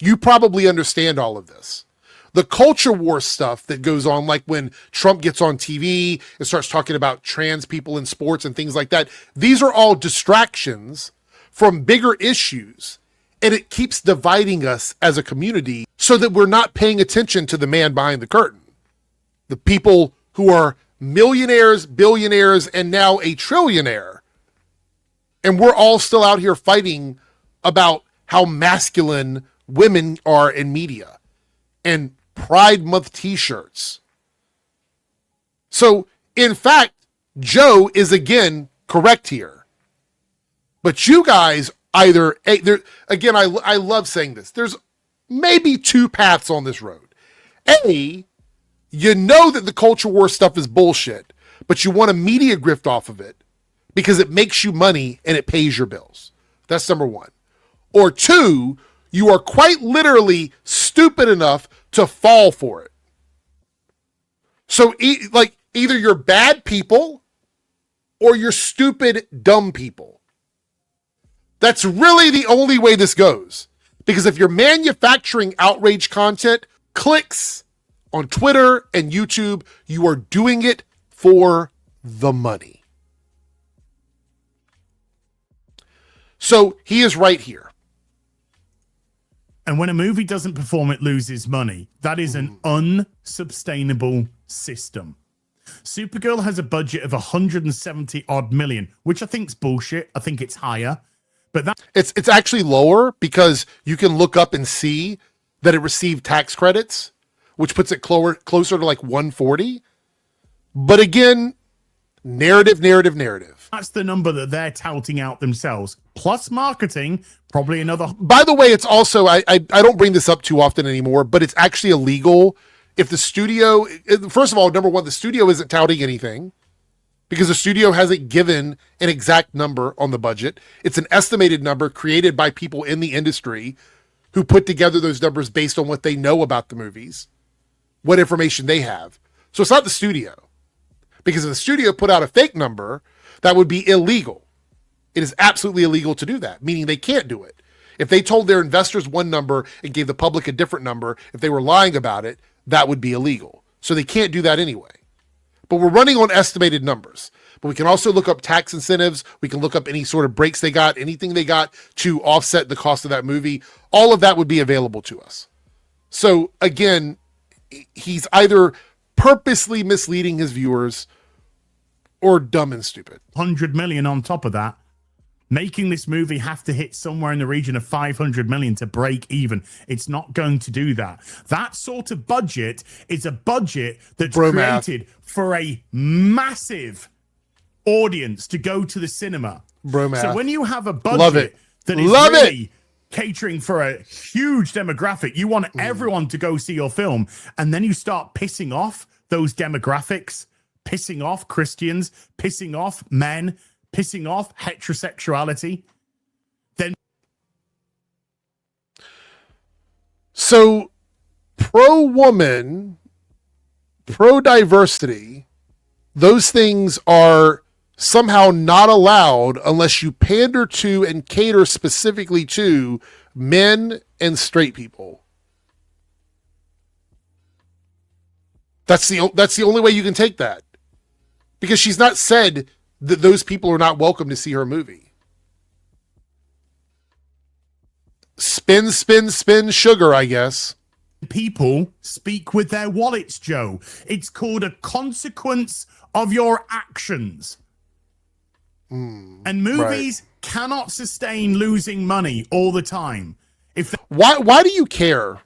You probably understand all of this. The culture war stuff that goes on, like when Trump gets on TV and starts talking about trans people in sports and things like that, these are all distractions from bigger issues. And it keeps dividing us as a community so that we're not paying attention to the man behind the curtain. The people who are millionaires, billionaires, and now a trillionaire. And we're all still out here fighting about how masculine women are in media and Pride Month t-shirts. So, in fact, Joe is again correct here. But you guys either, again, I love saying this. There's maybe two paths on this road. A, you know that the culture war stuff is bullshit, but you want a media grift off of it because it makes you money and it pays your bills. That's number one. Or two, you are quite literally stupid enough to fall for it. So either you're bad people or you're stupid, dumb people. That's really the only way this goes. Because if you're manufacturing outrage content, clicks on Twitter and YouTube, you are doing it for the money. So he is right here. And when a movie doesn't perform, it loses money. That is an unsustainable system. Supergirl has a budget of 170 odd million, which I think is bullshit. I think it's higher. But that it's actually lower because you can look up and see that it received tax credits, which puts it closer to like 140. But again, narrative. That's the number that they're touting out themselves. Plus marketing, probably another. By the way, it's also, I don't bring this up too often anymore, but it's actually illegal if the studio, first of all, number one, the studio isn't touting anything because the studio hasn't given an exact number on the budget. It's an estimated number created by people in the industry who put together those numbers based on what they know about the movies, what information they have. So it's not the studio. Because if the studio put out a fake number, that would be illegal. It is absolutely illegal to do that, meaning they can't do it. If they told their investors one number and gave the public a different number, if they were lying about it, that would be illegal. So they can't do that anyway. But we're running on estimated numbers. But we can also look up tax incentives. We can look up any sort of breaks they got, anything they got to offset the cost of that movie. All of that would be available to us. So again, he's either purposely misleading his viewers or dumb and stupid. 100 million on top of that, making this movie have to hit somewhere in the region of 500 million to break even. It's not going to do that. That sort of budget is a budget that's created for a massive audience to go to the cinema. So when you have a budget that is really catering for a huge demographic, you want everyone to go see your film, and then you start pissing off those demographics, pissing off Christians, pissing off men, pissing off heterosexuality, then... So, pro-woman pro-diversity, those things are somehow not allowed unless you pander to and cater specifically to men and straight people. That's the only way you can take that. Because she's not said that those people are not welcome to see her movie. Spin, spin, spin sugar, I guess. People speak with their wallets, Joe. It's called a consequence of your actions. And movies cannot sustain losing money all the time. Why do you care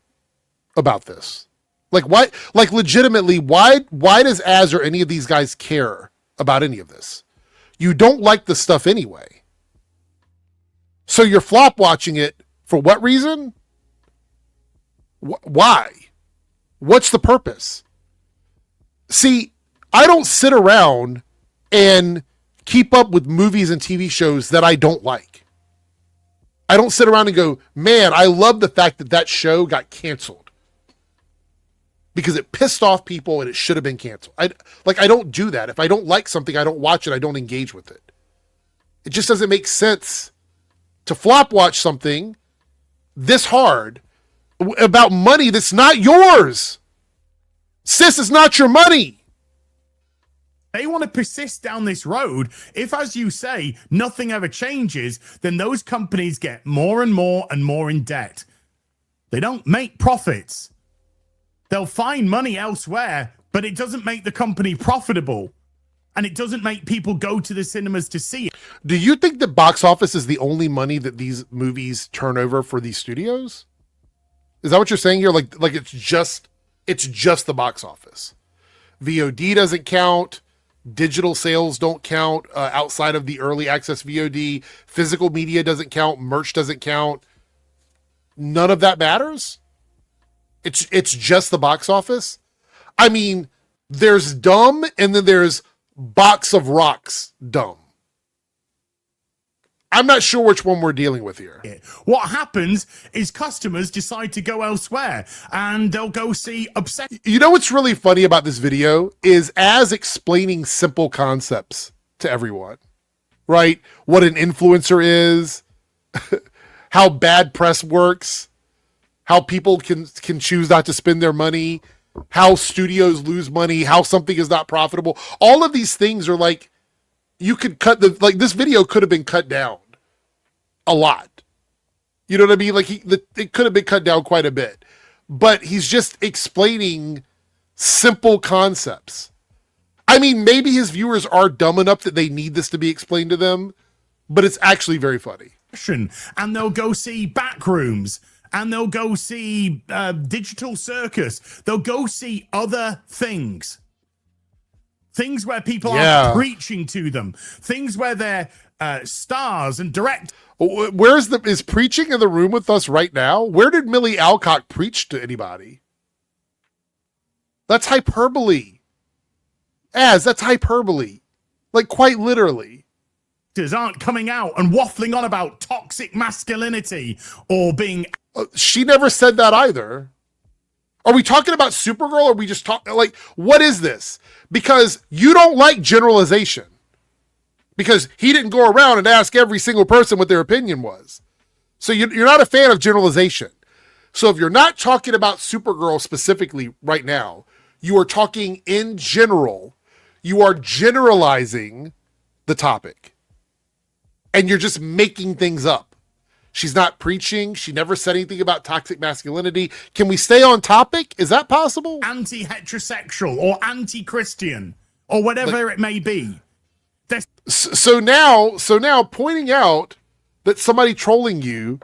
about this? Like, why? Like, legitimately, why does Az or any of these guys care about any of this? You don't like the stuff anyway. So you're flop watching it for what reason? Why? What's the purpose? See, I don't sit around and keep up with movies and TV shows that I don't like. I don't sit around and go, man, I love the fact that that show got canceled because it pissed off people and it should have been canceled. I don't do that. If I don't like something, I don't watch it. I don't engage with it. It just doesn't make sense to flop watch something this hard about money that's not yours. Sis, it's not your money. They want to persist down this road. If, as you say, nothing ever changes, then those companies get more and more and more in debt. They don't make profits. They'll find money elsewhere, but it doesn't make the company profitable. And it doesn't make people go to the cinemas to see it. Do you think the box office is the only money that these movies turn over for these studios? Is that what you're saying here? Like it's just the box office. VOD doesn't count. Digital sales don't count outside of the early access VOD. Physical media doesn't count. Merch doesn't count. None of that matters. It's just the box office. I mean, there's dumb and then there's box of rocks dumb. I'm not sure which one we're dealing with here. What happens is customers decide to go elsewhere and they'll go see Obsession. You know what's really funny about this video is Az explaining simple concepts to everyone, right? What an influencer is, how bad press works, how people can choose not to spend their money, how studios lose money, how something is not profitable. All of these things are like, you could cut this video could have been cut down a lot. You know what I mean? Like it could have been cut down quite a bit, but he's just explaining simple concepts. I mean, maybe his viewers are dumb enough that they need this to be explained to them, but it's actually very funny. And they'll go see Backrooms, and they'll go see Digital Circus. They'll go see other things. Things where people are preaching to them. Things where they're stars and direct. Is preaching in the room with us right now? Where did Millie Alcock preach to anybody? That's hyperbole. That's hyperbole. Like quite literally. Aren't coming out and waffling on about toxic masculinity or being. She never said that either. Are we talking about Supergirl or are we just talking like, what is this? Because you don't like generalization. Because he didn't go around and ask every single person what their opinion was. So you're not a fan of generalization. So if you're not talking about Supergirl specifically right now, you are talking in general. You are generalizing the topic. And you're just making things up. She's not preaching. She never said anything about toxic masculinity. Can we stay on topic? Is that possible? Anti-heterosexual or anti-Christian or whatever it may be. So now pointing out that somebody trolling you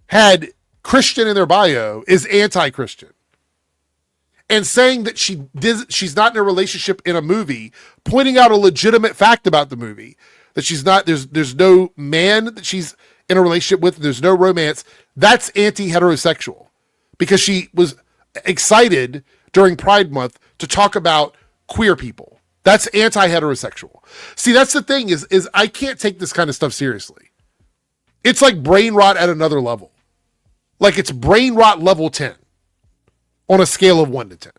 had Christian in their bio is anti-Christian. And saying that she's not in a relationship in a movie, pointing out a legitimate fact about the movie, that she's not, there's no man that she's in a relationship with, there's no romance, that's anti-heterosexual. Because she was excited during Pride Month to talk about queer people. That's anti-heterosexual. See, that's the thing is I can't take this kind of stuff seriously. It's like brain rot at another level. Like it's brain rot level 10 on a scale of 1 to 10.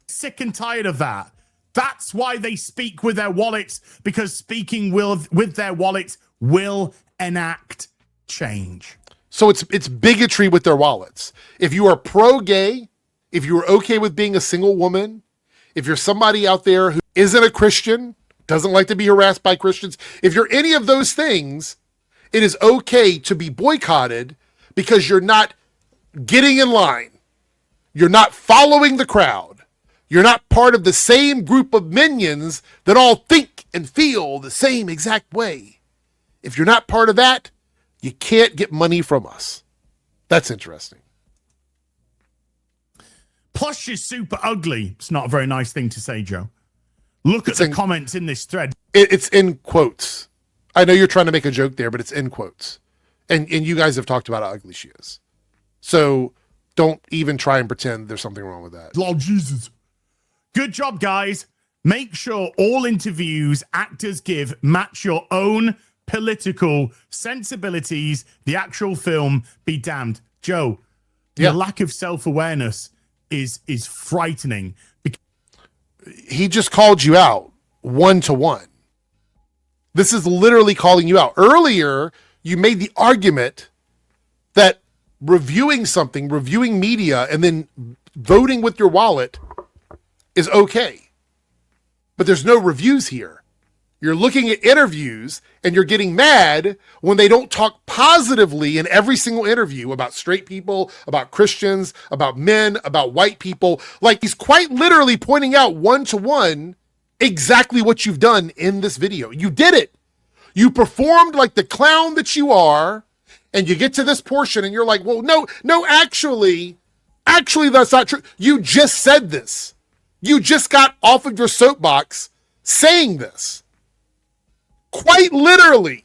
Sick and tired of that. That's why they speak with their wallets, because speaking with their wallets will enact change. So it's bigotry with their wallets. If you are pro-gay, if you are okay with being a single woman, if you're somebody out there who isn't a Christian, doesn't like to be harassed by Christians, if you're any of those things, it is okay to be boycotted because you're not getting in line. You're not following the crowd. You're not part of the same group of minions that all think and feel the same exact way. If you're not part of that, you can't get money from us. That's interesting. Plus, she's super ugly. It's not a very nice thing to say, Joe. Look at the comments in this thread. It's in quotes. I know you're trying to make a joke there, but it's in quotes. And you guys have talked about how ugly she is. So don't even try and pretend there's something wrong with that. Lord Jesus. Good job, guys. Make sure all interviews actors give match your own political sensibilities. The actual film be damned. Joe, your lack of self-awareness is frightening. He just called you out one-to-one. This is literally calling you out. Earlier, you made the argument that reviewing something, reviewing media, and then voting with your wallet is okay. But there's no reviews here. You're looking at interviews and you're getting mad when they don't talk positively in every single interview about straight people, about Christians, about men, about white people. Like, he's quite literally pointing out one-to-one exactly what you've done in this video. You did it. You performed like the clown that you are, and you get to this portion and you're like, well, no, actually, that's not true. You just said this. You just got off of your soapbox saying this. Quite literally.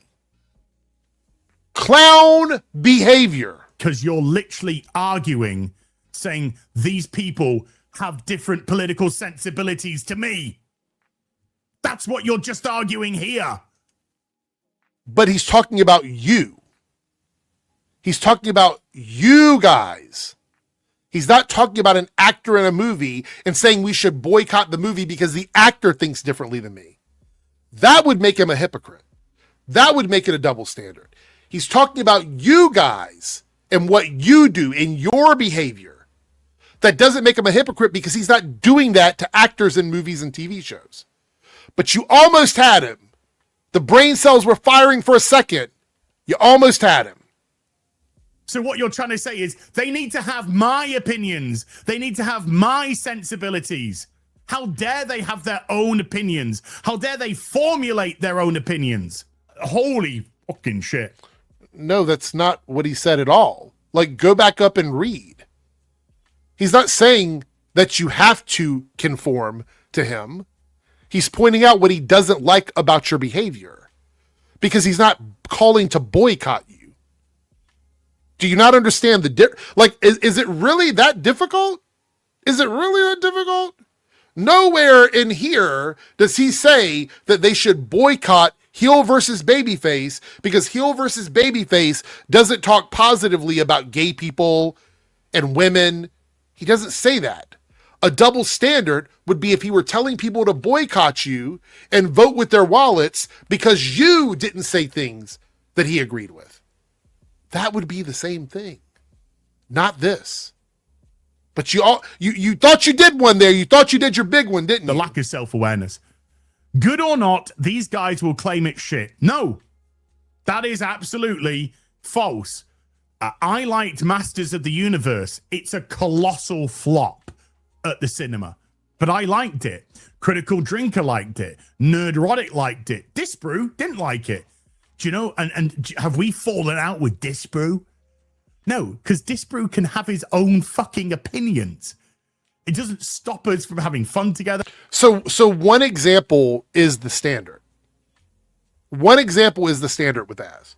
Clown behavior. Because you're literally arguing, saying these people have different political sensibilities to me. That's what you're just arguing here. But he's talking about you. He's talking about you guys. He's not talking about an actor in a movie and saying we should boycott the movie because the actor thinks differently than me. That would make him a hypocrite. That would make it a double standard. He's talking about you guys and what you do in your behavior. That doesn't make him a hypocrite because he's not doing that to actors in movies and TV shows. But you almost had him. The brain cells were firing for a second. You almost had him. So what you're trying to say is they need to have my opinions. They need to have my sensibilities. How dare they have their own opinions? How dare they formulate their own opinions? Holy fucking shit. No, that's not what he said at all. Like, go back up and read. He's not saying that you have to conform to him. He's pointing out what he doesn't like about your behavior because he's not calling to boycott you. Do you not understand is it really that difficult? Is it really that difficult? Nowhere in here does he say that they should boycott HeelVsBabyface because HeelVsBabyface doesn't talk positively about gay people and women. He doesn't say that. A double standard would be if he were telling people to boycott you and vote with their wallets because you didn't say things that he agreed with. That would be the same thing. Not this. But you thought you did one there. You thought you did your big one, didn't you? The lack of self-awareness. Good or not, these guys will claim it's shit. No, that is absolutely false. I liked Masters of the Universe. It's a colossal flop at the cinema, but I liked it. Critical Drinker liked it. Nerdrotic liked it. Disbrew didn't like it. Do you know? And have we fallen out with Disbrew? No, because Disbrew can have his own fucking opinions. It doesn't stop us from having fun together. So one example is the standard. One example is the standard with Az.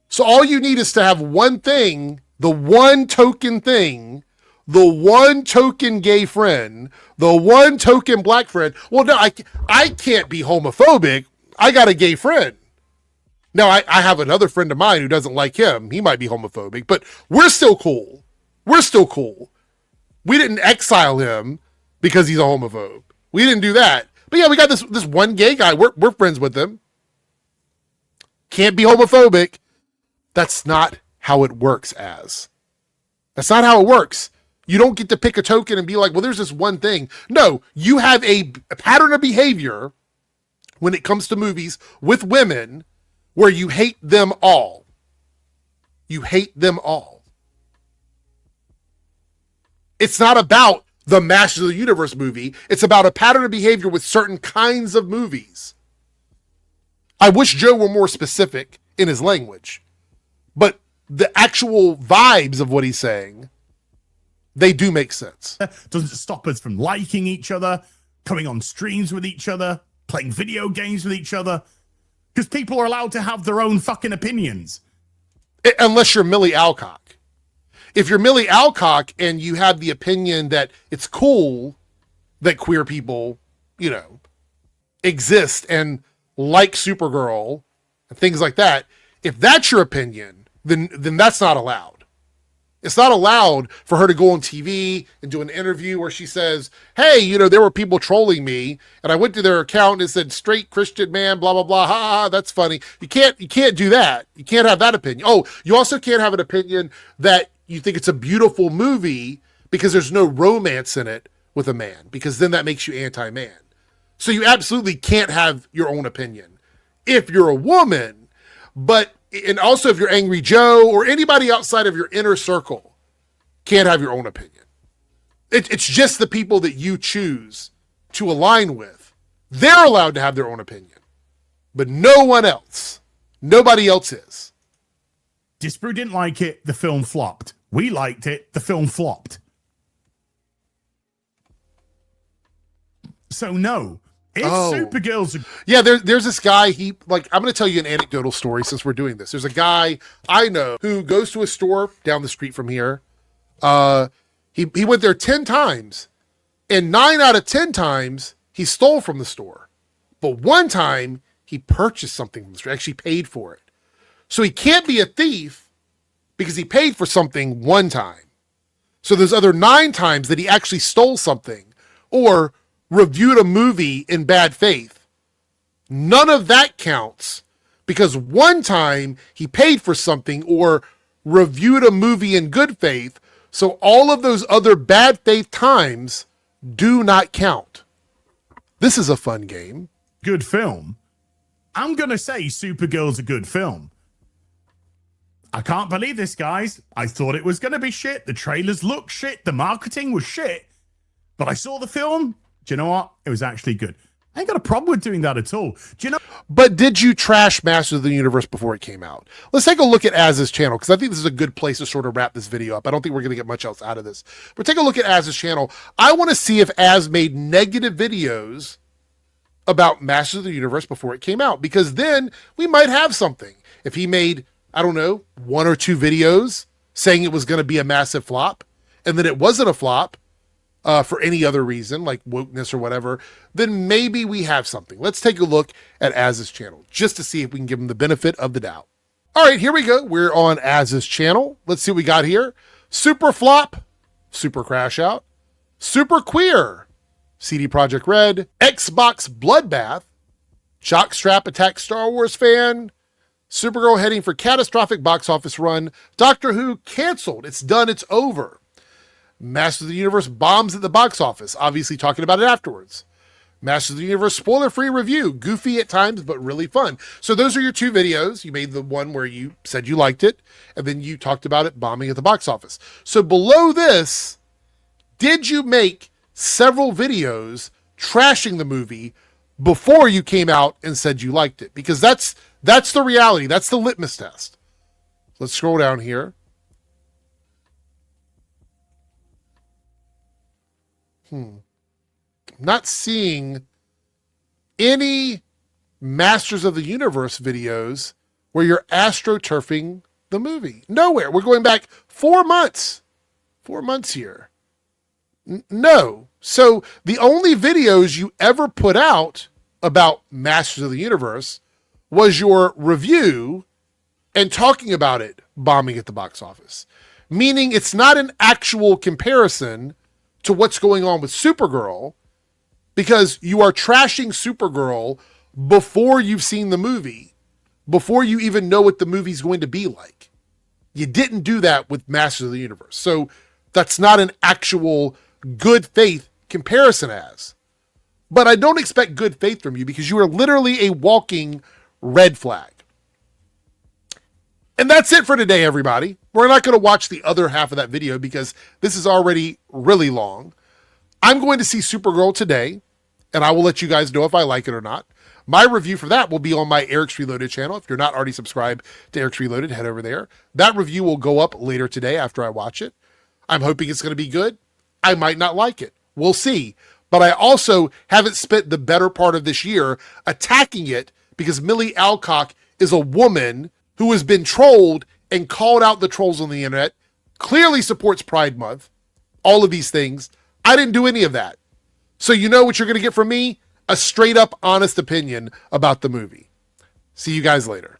So all you need is to have one thing, the one token thing, the one token gay friend, the one token black friend. Well, no, I can't be homophobic. I got a gay friend. Now, I have another friend of mine who doesn't like him. He might be homophobic, but we're still cool. We're still cool. We didn't exile him because he's a homophobe. We didn't do that. But yeah, we got this one gay guy. We're friends with him. Can't be homophobic. That's not how it works, That's not how it works. You don't get to pick a token and be like, well, there's this one thing. No, you have a pattern of behavior when it comes to movies with women where you hate them all. You hate them all. It's not about the Masters of the Universe movie. It's about a pattern of behavior with certain kinds of movies. I wish Joe were more specific in his language, but the actual vibes of what he's saying, they do make sense. Doesn't stop us from liking each other, coming on streams with each other, playing video games with each other, because people are allowed to have their own fucking opinions. Unless you're Millie Alcock. If you're Millie Alcock and you have the opinion that it's cool that queer people, exist and like Supergirl and things like that, if that's your opinion, then that's not allowed. It's not allowed for her to go on TV and do an interview where she says, hey, there were people trolling me and I went to their account and it said straight Christian man, blah, blah, blah. Ha, ha, that's funny. You can't do that. You can't have that opinion. Oh, you also can't have an opinion that you think it's a beautiful movie because there's no romance in it with a man, because then that makes you anti-man. So you absolutely can't have your own opinion if you're a woman, and also if you're Angry Joe or anybody outside of your inner circle can't have your own opinion. It's just the people that you choose to align with. They're allowed to have their own opinion, but no one else. Nobody else is. Disbrew didn't like it. The film flopped. We liked it. The film flopped. So no. If Supergirl's yeah, there's this guy, I'm going to tell you an anecdotal story since we're doing this. There's a guy I know who goes to a store down the street from here. He went there 10 times, and 9 out of 10 times he stole from the store. But one time he purchased something from the store, actually paid for it. So he can't be a thief because he paid for something one time. So there's other 9 times that he actually stole something or reviewed a movie in bad faith. None of that counts because one time he paid for something or reviewed a movie in good faith. So all of those other bad faith times do not count. This is a fun game. Good film. I'm going to say Supergirl's a good film. I can't believe this, guys. I thought it was going to be shit. The trailers looked shit. The marketing was shit. But I saw the film. Do you know what? It was actually good. I ain't got a problem with doing that at all. Do you know? But did you trash Masters of the Universe before it came out? Let's take a look at Az's channel, because I think this is a good place to sort of wrap this video up. I don't think we're going to get much else out of this. But take a look at Az's channel. I want to see if Az made negative videos about Masters of the Universe before it came out, because then we might have something. If he made, I don't know, 1 or 2 videos saying it was going to be a massive flop, and then it wasn't a flop, for any other reason, like wokeness or whatever, then maybe we have something. Let's take a look at Az's channel just to see if we can give him the benefit of the doubt. All right, here we go. We're on Az's channel. Let's see what we got here. Super flop, super crash out, super queer, CD Projekt Red, Xbox bloodbath, jockstrap attack Star Wars fan, Supergirl heading for catastrophic box office run, Doctor Who canceled. It's done. It's over. Masters of the Universe bombs at the box office, obviously talking about it afterwards. Masters of the Universe spoiler-free review, goofy at times, but really fun. So those are your 2 videos. You made the one where you said you liked it, and then you talked about it bombing at the box office. So below this, did you make several videos trashing the movie before you came out and said you liked it? Because that's the reality. That's the litmus test. Let's scroll down here. Not seeing any Masters of the Universe videos where you're astroturfing the movie. Nowhere. We're going back 4 months. 4 months here. No. So the only videos you ever put out about Masters of the Universe was your review and talking about it bombing at the box office. Meaning it's not an actual comparison to what's going on with Supergirl, because you are trashing Supergirl before you've seen the movie, before you even know what the movie's going to be like. You didn't do that with Masters of the Universe. So that's not an actual good faith comparison as. But I don't expect good faith from you because you are literally a walking red flag. And that's it for today, everybody. We're not going to watch the other half of that video because this is already really long. I'm going to see Supergirl today, and I will let you guys know if I like it or not. My review for that will be on my Eric's Reloaded channel. If you're not already subscribed to Eric's Reloaded, head over there. That review will go up later today after I watch it. I'm hoping it's going to be good. I might not like it. We'll see. But I also haven't spent the better part of this year attacking it because Millie Alcock is a woman who has been trolled and called out the trolls on the internet, clearly supports Pride Month, all of these things. I didn't do any of that. So you know what you're going to get from me? A straight up honest opinion about the movie. See you guys later.